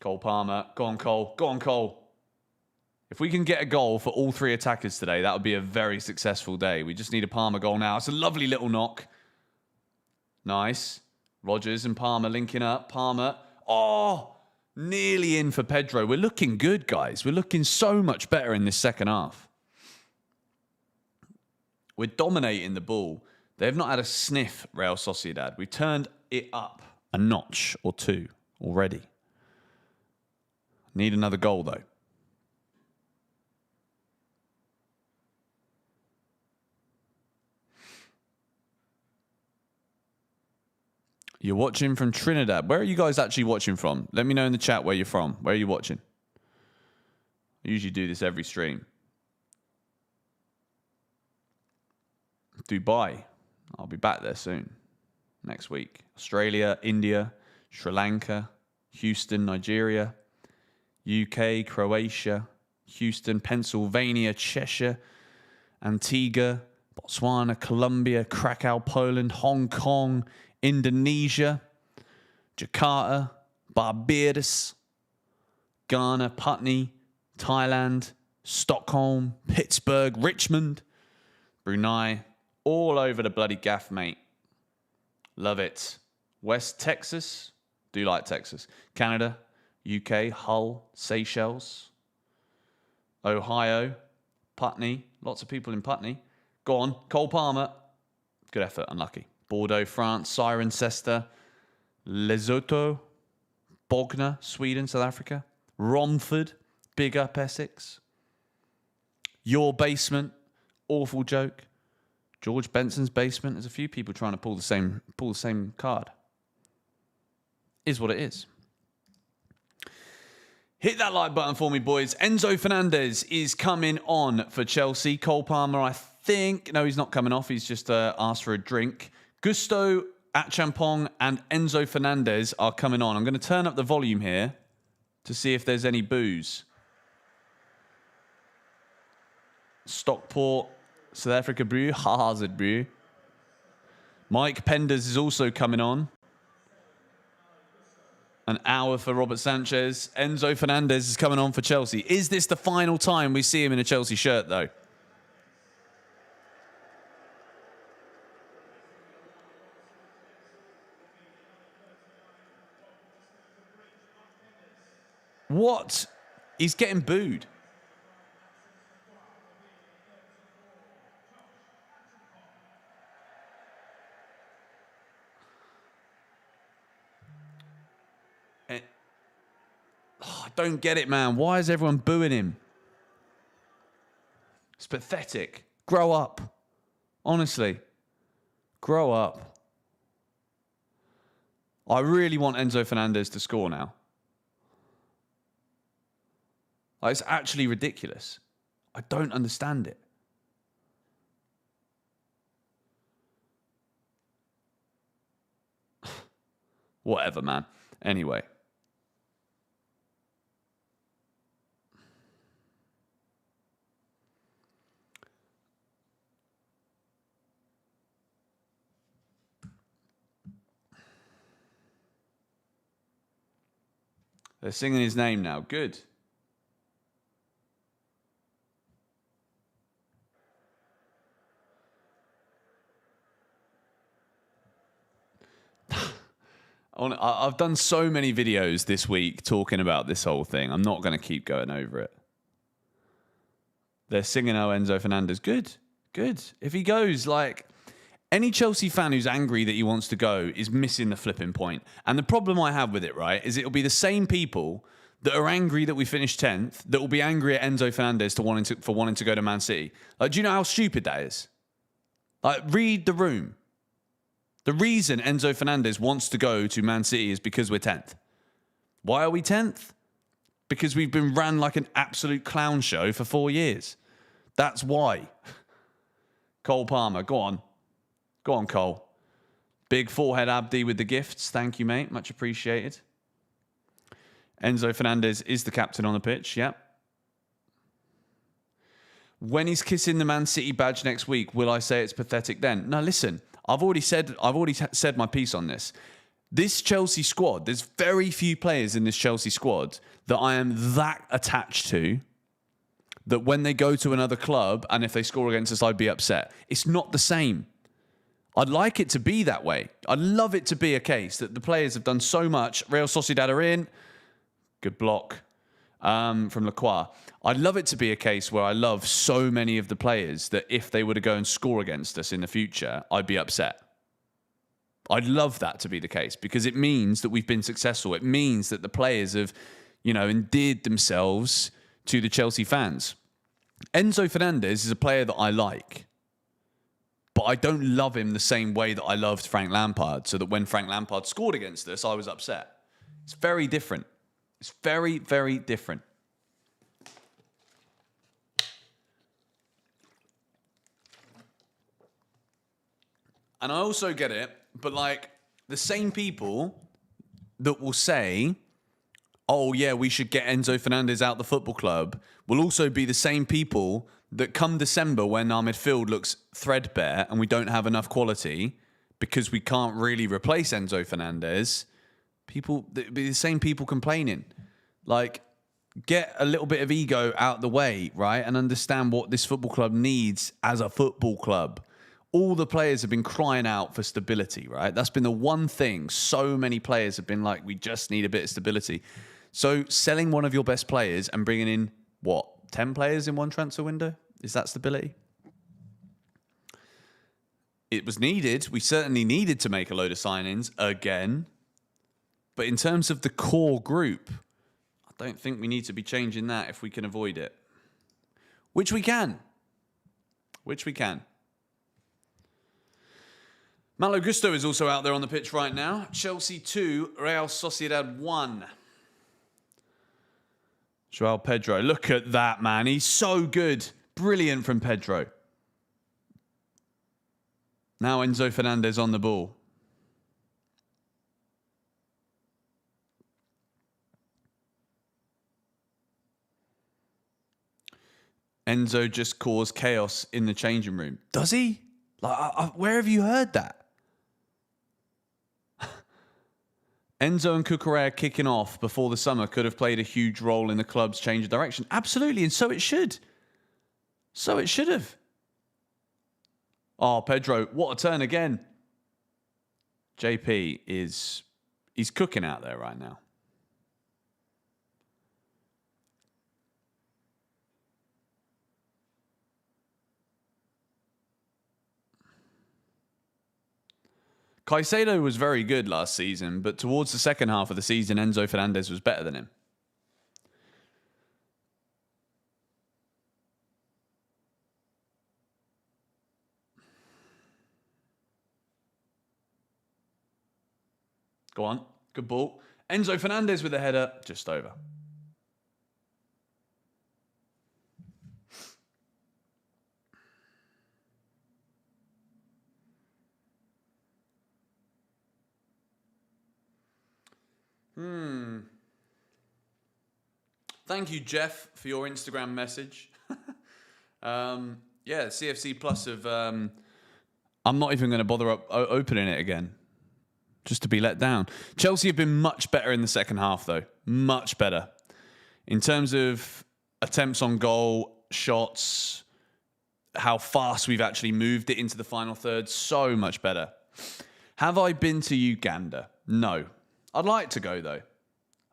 Cole Palmer. Go on, Cole. Go on, Cole. If we can get a goal for all 3 attackers today, that would be a very successful day. We just need a Palmer goal now. It's a lovely little knock. Nice. Rodgers and Palmer linking up. Palmer. Oh! Nearly in for Pedro. We're looking good, guys. We're looking so much better in this second half. We're dominating the ball. They've not had a sniff, Real Sociedad. We've turned it up a notch or 2 already. Need another goal, though. You're watching from Trinidad. Where are you guys actually watching from? Let me know in the chat where you're from. Where are you watching? I usually do this every stream. Dubai. I'll be back there soon. Next week. Australia, India, Sri Lanka, Houston, Nigeria, UK, Croatia, Houston, Pennsylvania, Cheshire, Antigua, Botswana, Colombia, Krakow, Poland, Hong Kong, Indonesia, Jakarta, Barbados, Ghana, Putney, Thailand, Stockholm, Pittsburgh, Richmond, Brunei, all over the bloody gaff, mate. Love it. West Texas, do like Texas. Canada, UK, Hull, Seychelles, Ohio, Putney, lots of people in Putney. Go on, Cole Palmer. Good effort, unlucky. Bordeaux, France, Cirencester, Lesotho, Bognor, Sweden, South Africa, Romford, Big Up Essex, Your Basement, awful joke, George Benson's Basement. There's a few people trying to pull the same card. Is what it is. Hit that like button for me, boys. Enzo Fernandez is coming on for Chelsea. Cole Palmer, I think. No, he's not coming off. He's just asked for a drink. Gusto, Achampong, and Enzo Fernandez are coming on. I'm going to turn up the volume here to see if there's any booze. Stockport, South Africa brew, Hazard brew. Mike Penders is also coming on. An hour for Robert Sanchez. Enzo Fernandez is coming on for Chelsea. Is this the final time we see him in a Chelsea shirt, though? What? He's getting booed. I don't get it, man. Why is everyone booing him? It's pathetic. Grow up. Honestly. Grow up. I really want Enzo Fernandez to score now. Like, it's actually ridiculous. I don't understand it. Whatever, man. Anyway. They're singing his name now. Good. I've done so many videos this week talking about this whole thing. I'm not going to keep going over it. They're singing Enzo Fernandez. Good. Good. If he goes, like, any Chelsea fan who's angry that he wants to go is missing the flipping point. And the problem I have with it, right, is it'll be the same people that are angry that we finished 10th that will be angry at Enzo Fernandez for wanting to go to Man City. Like, do you know how stupid that is? Like, read the room. The reason Enzo Fernandez wants to go to Man City is because we're 10th. Why are we 10th? Because we've been ran like an absolute clown show for 4 years. That's why. Cole Palmer, go on. Go on, Cole. Big forehead Abdi with the gifts. Thank you, mate. Much appreciated. Enzo Fernandez is the captain on the pitch. Yep. When he's kissing the Man City badge next week, will I say it's pathetic then? No, listen. I've already said my piece on this. This Chelsea squad, there's very few players in this Chelsea squad that I am that attached to that when they go to another club and if they score against us, I'd be upset. It's not the same. I'd like it to be that way. I'd love it to be a case that the players have done so much. Real Sociedad are in. Good block from Lacroix. I'd love it to be a case where I love so many of the players that if they were to go and score against us in the future, I'd be upset. I'd love that to be the case because it means that we've been successful. It means that the players have, endeared themselves to the Chelsea fans. Enzo Fernandez is a player that I like, but I don't love him the same way that I loved Frank Lampard, so that when Frank Lampard scored against us, I was upset. It's very different. It's very, very different. And I also get it, but like the same people that will say, oh yeah, we should get Enzo Fernandez out the football club, will also be the same people that come December when our midfield looks threadbare and we don't have enough quality because we can't really replace Enzo Fernandez. It'll be the same people complaining. Like, get a little bit of ego out the way, right? And understand what this football club needs as a football club. All the players have been crying out for stability, right? That's been the one thing. So many players have been like, we just need a bit of stability. So selling one of your best players and bringing in, 10 players in one transfer window? Is that stability? It was needed. We certainly needed to make a load of signings again. But in terms of the core group, I don't think we need to be changing that if we can avoid it. Which we can. Malo Gusto is also out there on the pitch right now. Chelsea 2, Real Sociedad 1. Joao Pedro, look at that, man. He's so good. Brilliant from Pedro. Now Enzo Fernandez on the ball. Enzo just caused chaos in the changing room. Does he? Like, where have you heard that? Enzo and Cucurella kicking off before the summer could have played a huge role in the club's change of direction. Absolutely, and so it should. So it should have. Oh, Pedro, what a turn again. JP he's cooking out there right now. Caicedo was very good last season, but towards the second half of the season, Enzo Fernandez was better than him. Go on. Good ball. Enzo Fernandez with a header. Just over. Thank you, Jeff, for your Instagram message. Yeah, CFC Plus have... I'm not even going to bother opening it again. Just to be let down. Chelsea have been much better in the second half, though. Much better. In terms of attempts on goal, shots, how fast we've actually moved it into the final third, so much better. Have I been to Uganda? No. I'd like to go, though.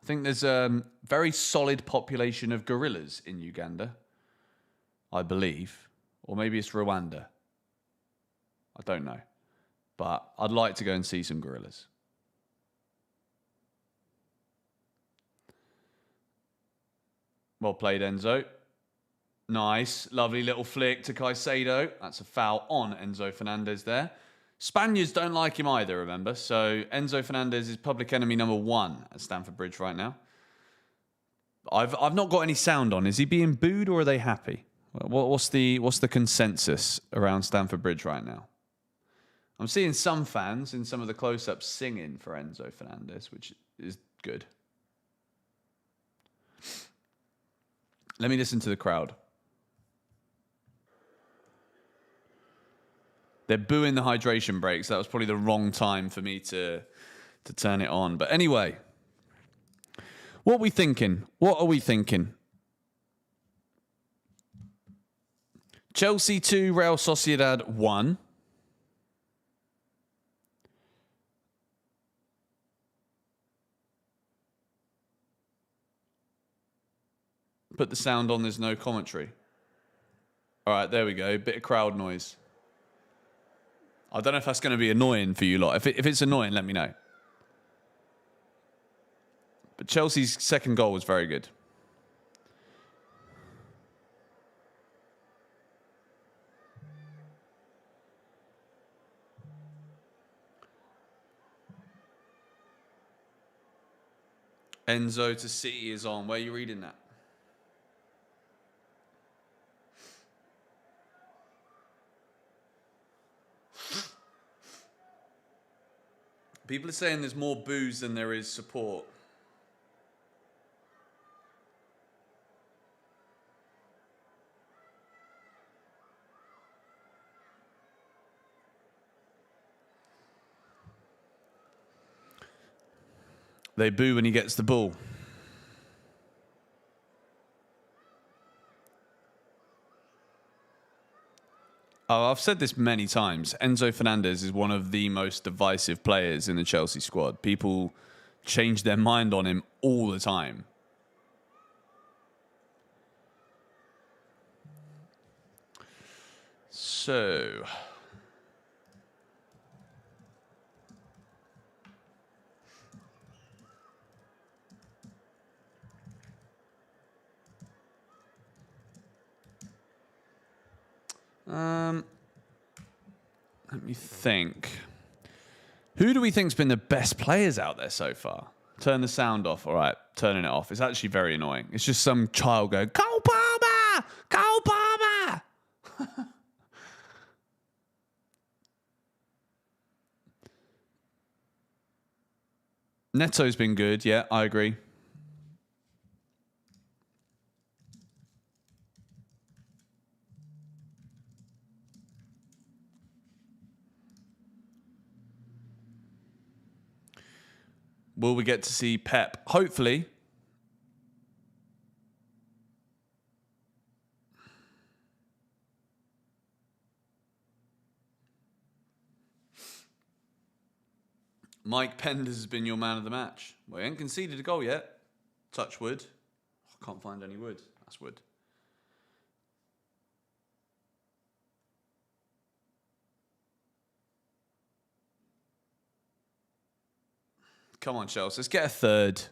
I think there's a very solid population of gorillas in Uganda, I believe. Or maybe it's Rwanda. I don't know. But I'd like to go and see some gorillas. Well played, Enzo. Nice. Lovely little flick to Caicedo. That's a foul on Enzo Fernandez there. Spaniards don't like him either, remember? So Enzo Fernandez is public enemy number 1 at Stamford Bridge right now. I've not got any sound on. Is he being booed or are they happy? What's the consensus around Stamford Bridge right now? I'm seeing some fans in some of the close-ups singing for Enzo Fernandez, which is good. Let me listen to the crowd. They're booing the hydration breaks. That was probably the wrong time for me to turn it on. But anyway, what are we thinking? What are we thinking? Chelsea 2, Real Sociedad 1. Put the sound on, there's no commentary. All right, there we go. Bit of crowd noise. I don't know if that's going to be annoying for you lot. If it's annoying, let me know. But Chelsea's second goal was very good. Enzo to City is on. Where are you reading that? People are saying there's more boos than there is support. They boo when he gets the ball. Oh, I've said this many times. Enzo Fernandez is one of the most divisive players in the Chelsea squad. People change their mind on him all the time. So... let me think. Who do we think's been the best players out there so far? Turn the sound off. All right, turning it off. It's actually very annoying. It's just some child going, Cole Palmer! Cole Palmer! Neto's been good. Yeah, I agree. Will we get to see Pep? Hopefully. Mike Penders has been your man of the match. Well, he ain't conceded a goal yet. Touch wood. I can't find any wood. That's wood. Come on, Chelsea. Let's get a third.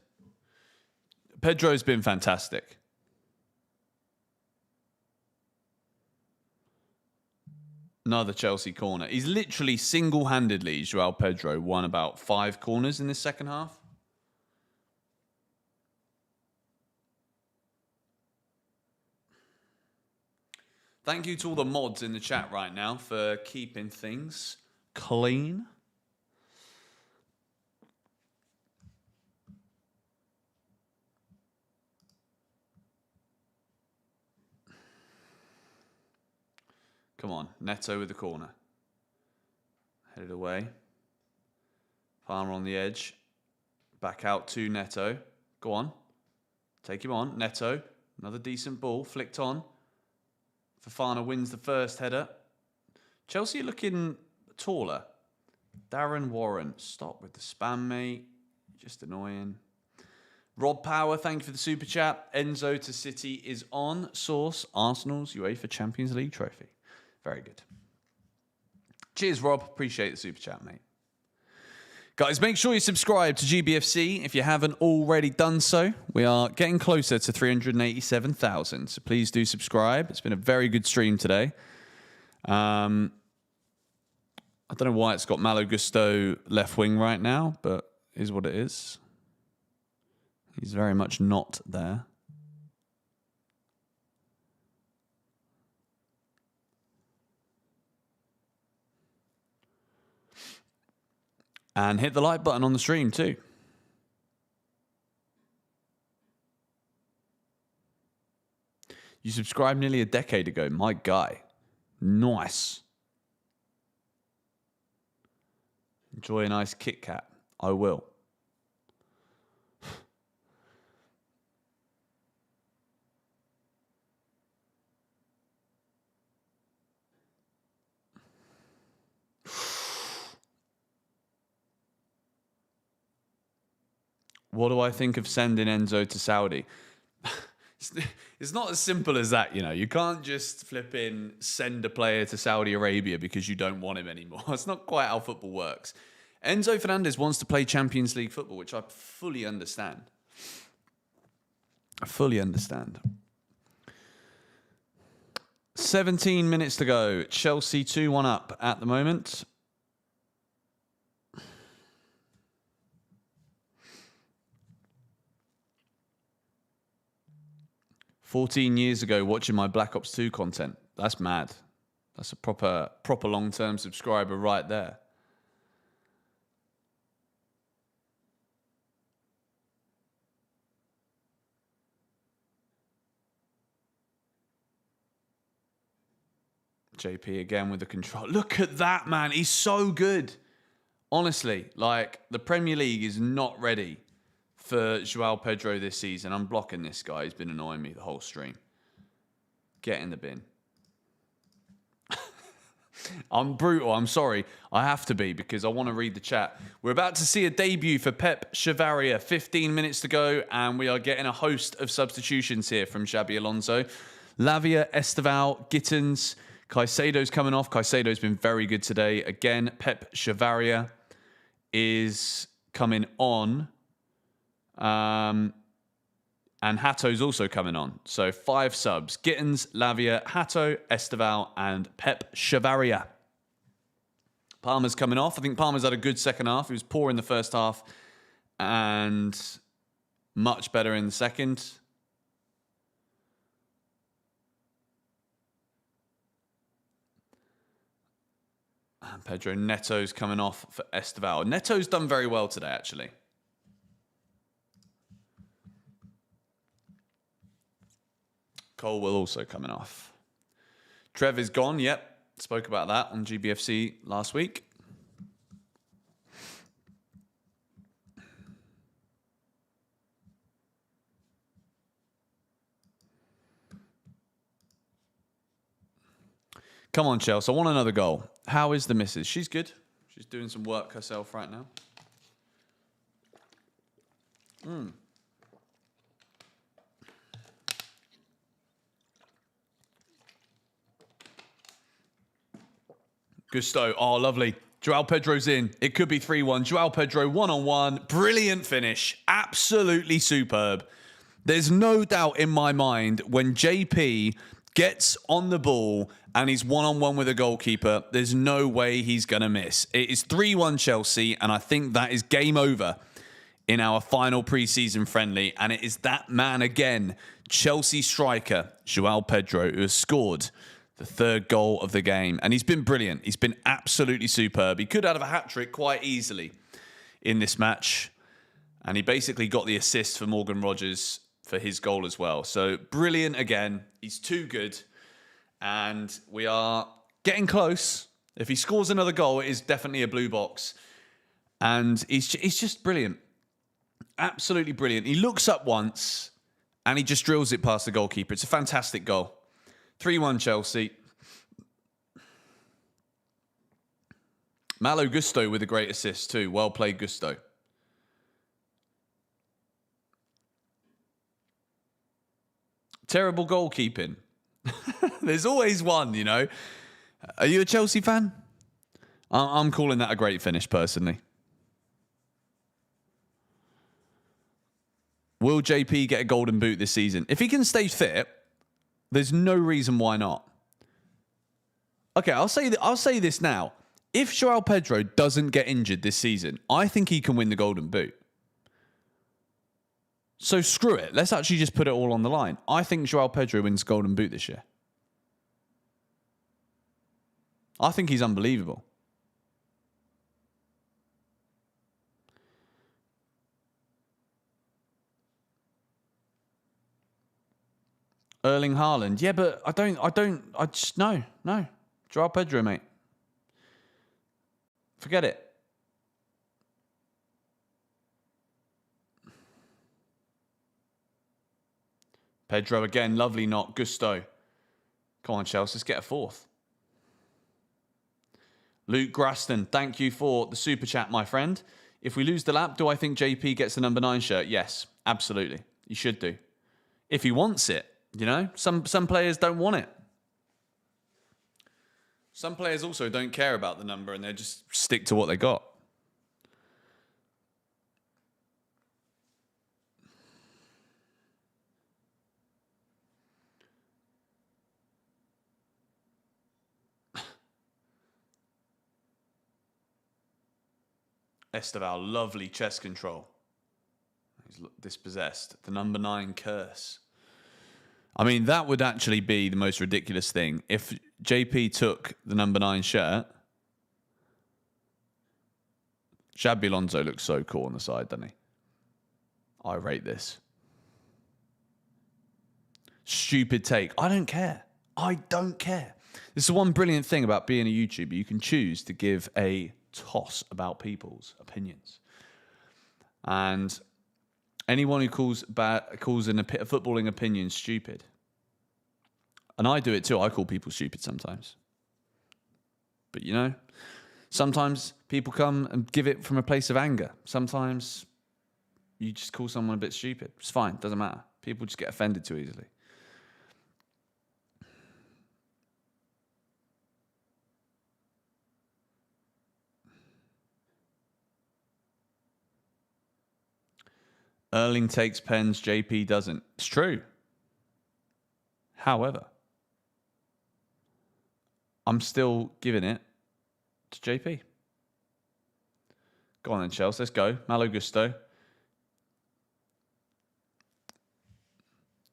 Pedro's been fantastic. Another Chelsea corner. He's literally single-handedly, Joao Pedro, won about 5 corners in this second half. Thank you to all the mods in the chat right now for keeping things clean. Come on, Neto with the corner. Headed away. Palmer on the edge. Back out to Neto. Go on. Take him on. Neto. Another decent ball. Flicked on. Fofana wins the first header. Chelsea looking taller. Darren Warren. Stop with the spam, mate. Just annoying. Rob Power, thank you for the super chat. Enzo to City is on. Source, Arsenal's UEFA Champions League trophy. Very good. Cheers, Rob. Appreciate the super chat, mate. Guys, make sure you subscribe to GBFC if you haven't already done so. We are getting closer to 387,000, so please do subscribe. It's been a very good stream today. I don't know why it's got Malo Gusto left wing right now, but it is what it is. He's very much not there. And hit the like button on the stream too. You subscribed nearly a decade ago. My guy. Nice. Enjoy a nice Kit Kat. I will. What do I think of sending Enzo to Saudi? It's not as simple as that, you know. You can't just flip in, send a player to Saudi Arabia because you don't want him anymore. It's not quite how football works. Enzo Fernandez wants to play Champions League football, which I fully understand. I fully understand. 17 minutes to go. Chelsea 2-1 up at the moment. "14 years ago, watching my Black Ops 2 content." That's mad. That's a proper long-term subscriber right there. JP again with the control. Look at that, man. He's so good. Honestly, like, the Premier League is not ready for Joao Pedro this season. I'm blocking this guy. He's been annoying me the whole stream. Get in the bin. I'm brutal. I'm sorry. I have to be because I want to read the chat. We're about to see a debut for Pep Chavaria. 15 minutes to go, and we are getting a host of substitutions here from Xabi Alonso. Lavia, Esteval, Gittins, Caicedo's coming off. Caicedo's been very good today. Again, Pep Chavaria is coming on. And Hato's also coming on. So 5 subs. Gittins, Lavia, Hato, Esteval, and Pep Chavaria. Palmer's coming off. I think Palmer's had a good second half. He was poor in the first half and much better in the second. And Pedro Neto's coming off for Esteval. Neto's done very well today, actually. Colwell also coming off. Trev is gone. Yep. Spoke about that on GBFC last week. Come on, Chelsea. I want another goal. How is the missus? She's good. She's doing some work herself right now. Gusto. Oh, lovely. Joao Pedro's in. It could be 3-1. Joao Pedro, one-on-one. Brilliant finish. Absolutely superb. There's no doubt in my mind when JP gets on the ball and he's one-on-one with a goalkeeper, there's no way he's going to miss. It is 3-1 Chelsea, and I think that is game over in our final pre-season friendly. And it is that man again, Chelsea striker, Joao Pedro, who has scored the third goal of the game. And he's been brilliant. He's been absolutely superb. He could have a hat-trick quite easily in this match. And he basically got the assist for Morgan Rogers for his goal as well. So brilliant again. He's too good. And we are getting close. If he scores another goal, it is definitely a blue box. And he's just brilliant. Absolutely brilliant. He looks up once and he just drills it past the goalkeeper. It's a fantastic goal. 3-1 Chelsea. Malo Gusto with a great assist too. Well played, Gusto. Terrible goalkeeping. There's always one, you know. Are you a Chelsea fan? I'm calling that a great finish, personally. Will JP get a golden boot this season? If he can stay fit, there's no reason why not. Okay, I'll say this now. If Joao Pedro doesn't get injured this season, I think he can win the golden boot. So screw it. Let's actually just put it all on the line. I think Joao Pedro wins golden boot this year. I think he's unbelievable. Erling Haaland. Yeah, but I just, no. Joao Pedro, mate. Forget it. Pedro again, lovely knock. Gusto. Come on, Chelsea, let's get a fourth. Luke Graston, thank you for the super chat, my friend. If we lose the lap, do I think JP gets the number 9 shirt? Yes, absolutely. You should do. If he wants it, you know. Some players don't want it. Some players also don't care about the number and they just stick to what they got. Esteval, lovely chest control. He's dispossessed. The number 9 curse. I mean, that would actually be the most ridiculous thing. If JP took the number 9 shirt, Xabi Alonso looks so cool on the side, doesn't he? I rate this. Stupid take. I don't care. I don't care. This is the one brilliant thing about being a YouTuber. You can choose to give a toss about people's opinions. And anyone who calls in a footballing opinion stupid. And I do it too. I call people stupid sometimes. But you know, sometimes people come and give it from a place of anger. Sometimes you just call someone a bit stupid. It's fine. Doesn't matter. People just get offended too easily. Erling takes pens, JP doesn't. It's true. However, I'm still giving it to JP. Go on then, Chelsea. Let's go. Malo Gusto.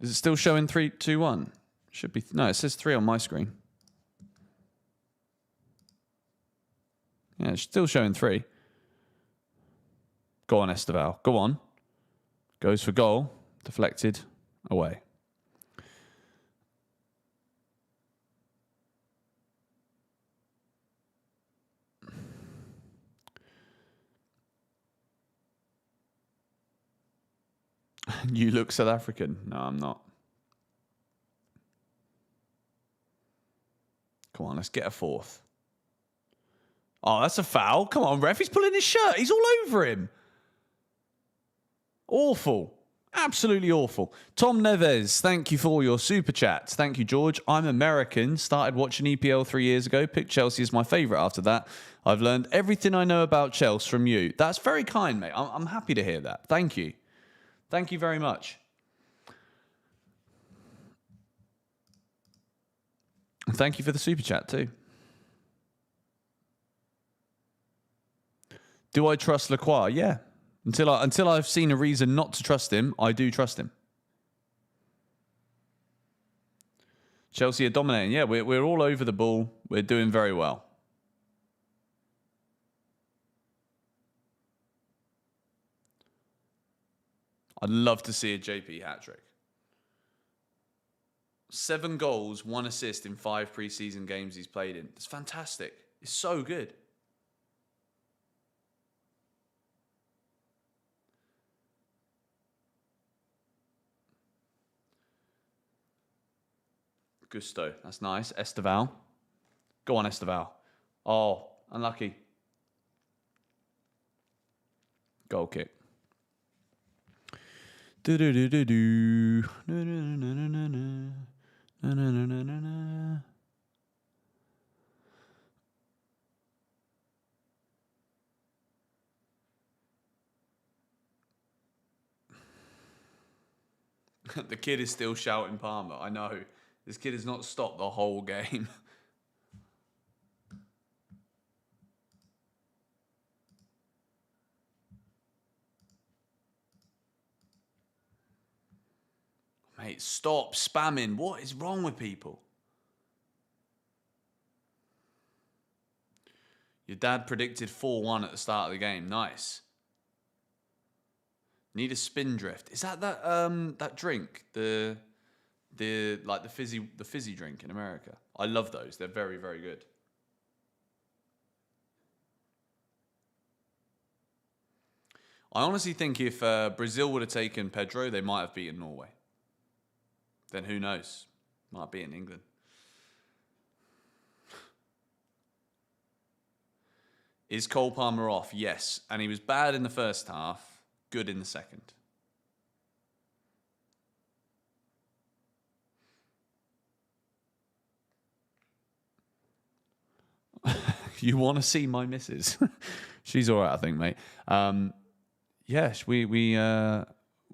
Is it still showing 3-2-1? Should be. No, it says 3 on my screen. Yeah, it's still showing 3. Go on, Esteval. Go on. Goes for goal. Deflected. Away. You look South African. No, I'm not. Come on, let's get a fourth. Oh, that's a foul. Come on, ref. He's pulling his shirt. He's all over him. Awful. Absolutely awful. Tom Neves, thank you for all your super chats. Thank you, George. I'm American. Started watching EPL 3 years ago. Picked Chelsea as my favourite after that. I've learned everything I know about Chelsea from you. That's very kind, mate. I'm happy to hear that. Thank you. Thank you very much. Thank you for the super chat too. Do I trust Lacroix? Yeah. Until I've seen a reason not to trust him, I do trust him. Chelsea are dominating. Yeah, we're all over the ball. We're doing very well. I'd love to see a JP hat-trick. 7 goals, 1 assist in 5 preseason games he's played in. It's fantastic. It's so good. Gusto. That's nice. Esteval. Go on, Esteval. Oh, unlucky. Goal kick. Do-do-do-do-do. Na-na-na-na-na-na. Na-na-na-na-na-na. The kid is still shouting Palmer. I know. This kid has not stopped the whole game. Mate, stop spamming. What is wrong with people? Your dad predicted 4-1 at the start of the game. Nice. Need a spin drift. Is that drink? The fizzy drink in America. I love those. They're very, very good. I honestly think if Brazil would have taken Pedro, they might have beaten Norway. Then who knows? Might be in England. Is Cole Palmer off? Yes. And he was bad in the first half, good in the second. You want to see my missus? She's all right, I think, mate. Yes, we're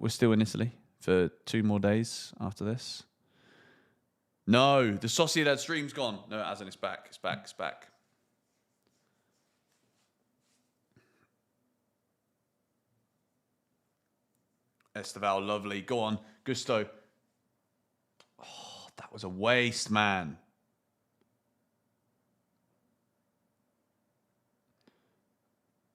still in Italy for 2 more days after this. No, the Sociedad stream's gone. No, it hasn't. It's back. It's back. It's back. Esteval, lovely. Go on, Gusto. Oh, that was a waste, man.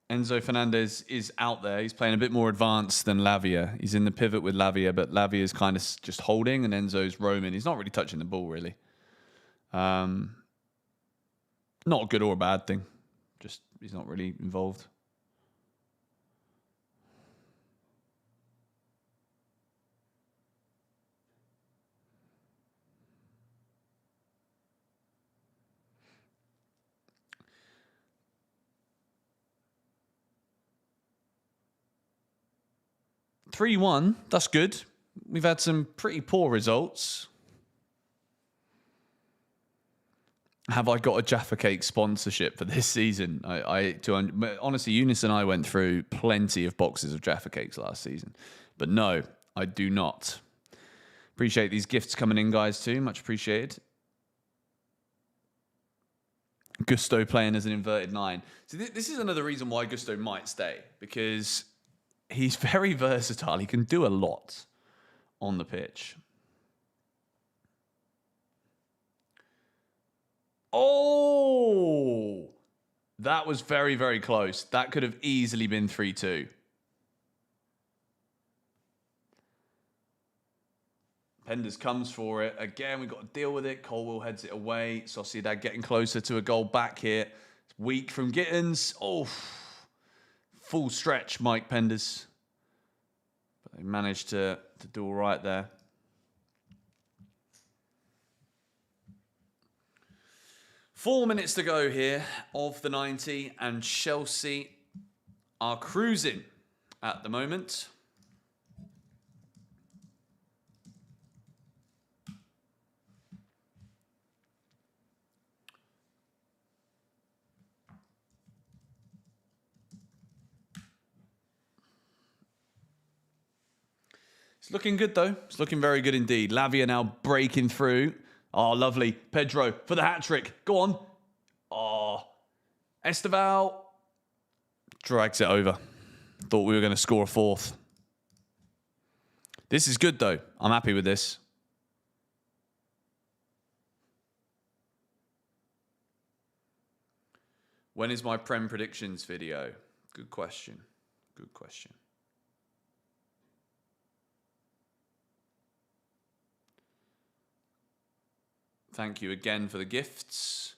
Enzo Fernandez is out there. He's playing a bit more advanced than Lavia. He's in the pivot with Lavia, but Lavia's kind of just holding, and Enzo's roaming. He's not really touching the ball, really. Not a good or a bad thing. Just he's not really involved. (3-1). That's good. We've had some pretty poor results. Have I got a Jaffa Cake sponsorship for this season? Honestly, Eunice and I went through plenty of boxes of Jaffa Cakes last season. But no, I do not. Appreciate these gifts coming in, guys, too. Much appreciated. Gusto playing as an inverted 9. So this is another reason why Gusto might stay. Because he's very versatile. He can do a lot on the pitch. Oh, that was very, very close. That could have easily been 3-2. Penders comes for it. Again, we've got to deal with it. Colwell heads it away. Sociedad getting closer to a goal back here. It's weak from Gittins. Oh, full stretch, Mike Penders. But they managed to do all right there. 4 minutes to go here of the 90, and Chelsea are cruising at the moment. It's looking good, though. It's looking very good indeed. Lavia now breaking through. Oh, lovely. Pedro for the hat-trick. Go on. Oh. Esteval drags it over. Thought we were going to score a fourth. This is good, though. I'm happy with this. When is my Prem predictions video? Good question. Good question. Thank you again for the gifts.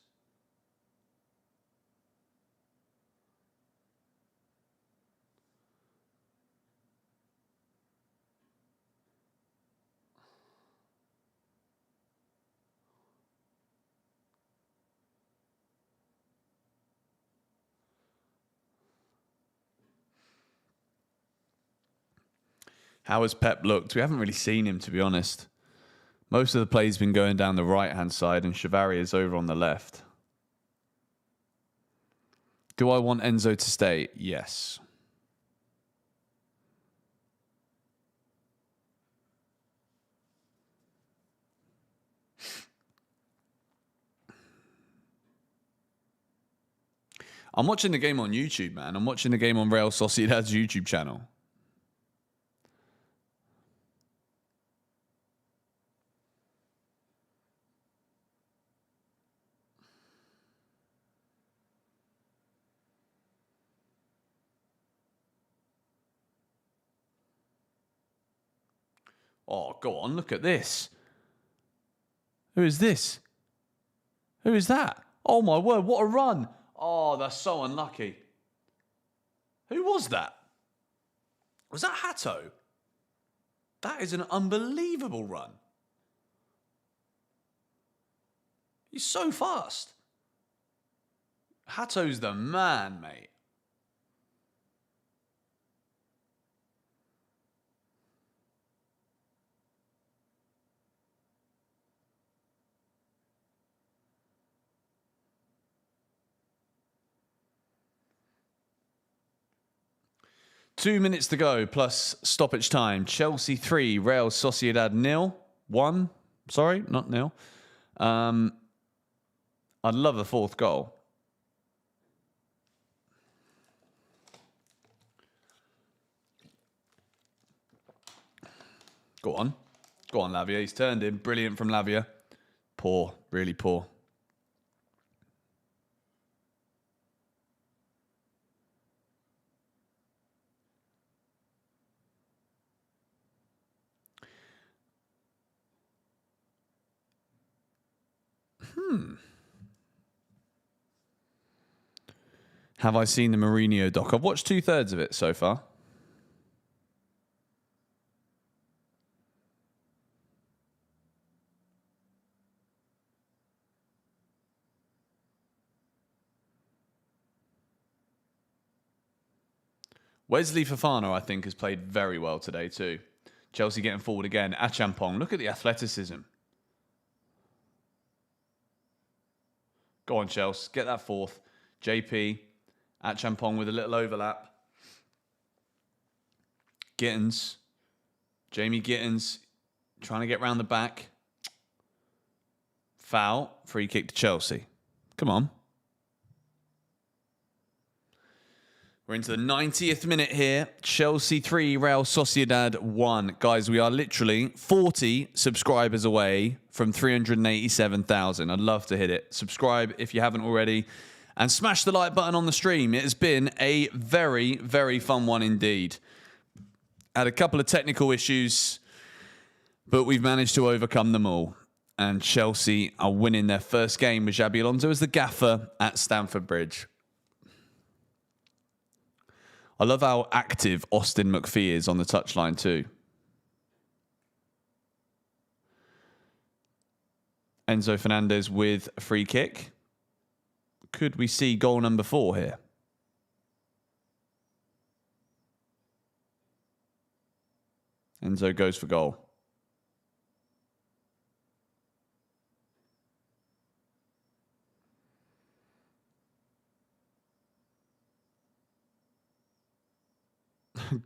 How has Pep looked? We haven't really seen him, to be honest. Most of the play's been going down the right-hand side, and Chavaria is over on the left. Do I want Enzo to stay? Yes. I'm watching the game on YouTube, man. I'm watching the game on Real Sociedad's YouTube channel. Oh, go on, look at this. Who is this? Who is that? Oh, my word, what a run. Oh, that's so unlucky. Who was that? Was that Hato? That is an unbelievable run. He's so fast. Hato's the man, mate. Two minutes to go plus stoppage time. Chelsea 3, Real Sociedad 0. 1. Sorry, not 0. I'd love the fourth goal. Go on. Go on, Lavia. He's turned in. Brilliant from Lavia. Poor. Really poor. Have I seen the Mourinho doc? I've watched 2/3 of it so far. Wesley Fofana, I think, has played very well today too. Chelsea getting forward again. Achampong, look at the athleticism. Go on, Chelsea. Get that fourth. JP. Achampong with a little overlap. Gittins. Jamie Gittins trying to get round the back. Foul. Free kick to Chelsea. Come on. We're into the 90th minute here. Chelsea 3, Real Sociedad 1. Guys, we are literally 40 subscribers away from 387,000. I'd love to hit it. Subscribe if you haven't already. And smash the like button on the stream. It has been a very, very fun one indeed. Had a couple of technical issues, but we've managed to overcome them all. And Chelsea are winning their first game with Xabi Alonso as the gaffer at Stamford Bridge. I love how active Austin McPhee is on the touchline too. Enzo Fernandez with a free kick. could we see goal number 4 here? Enzo goes for goal.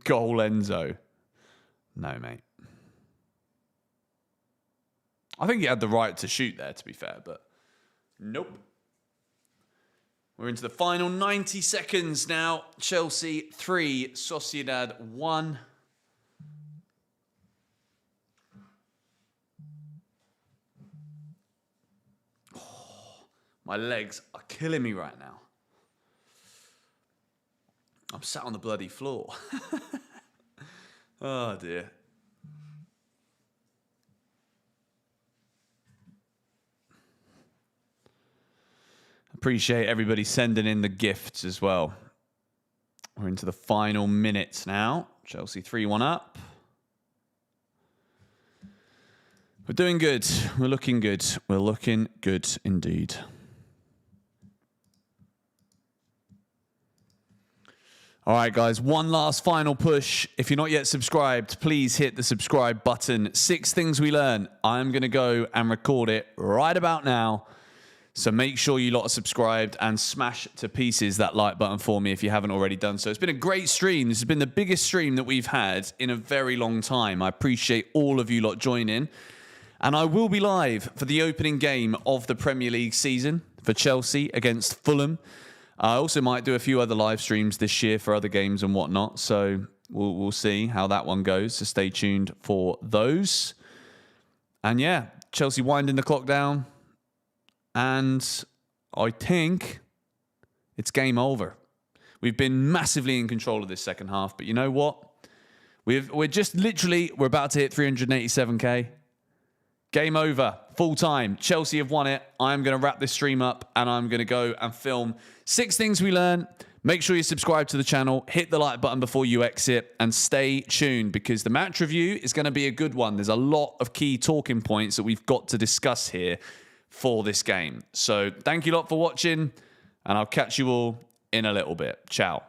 Goal Enzo. No, mate. I think he had the right to shoot there, to be fair, but nope. We're into the final 90 seconds now. Chelsea 3, Sociedad 1. Oh, my legs are killing me right now. I'm sat on the bloody floor. Oh, dear. Appreciate everybody sending in the gifts as well. We're into the final minutes now. Chelsea 3-1 up. We're doing good. We're looking good. We're looking good indeed. All right, guys, one last final push. If you're not yet subscribed, please hit the subscribe button. 6 things we learn. I'm going to go and record it right about now. So make sure you lot are subscribed and smash to pieces that like button for me if you haven't already done so. It's been a great stream. This has been the biggest stream that we've had in a very long time. I appreciate all of you lot joining. And I will be live for the opening game of the Premier League season for Chelsea against Fulham. I also might do a few other live streams this year for other games and whatnot. So we'll see how that one goes. So stay tuned for those. And yeah, Chelsea winding the clock down. And I think it's game over. We've been massively in control of this second half. But you know what? We're just literally, we're about to hit 387k. Game over. Full time. Chelsea have won it. I'm going to wrap this stream up and I'm going to go and film 6 things we learn. Make sure you subscribe to the channel. Hit the like button before you exit and stay tuned because the match review is going to be a good one. There's a lot of key talking points that we've got to discuss here for this game. So thank you lot for watching and I'll catch you all in a little bit. Ciao.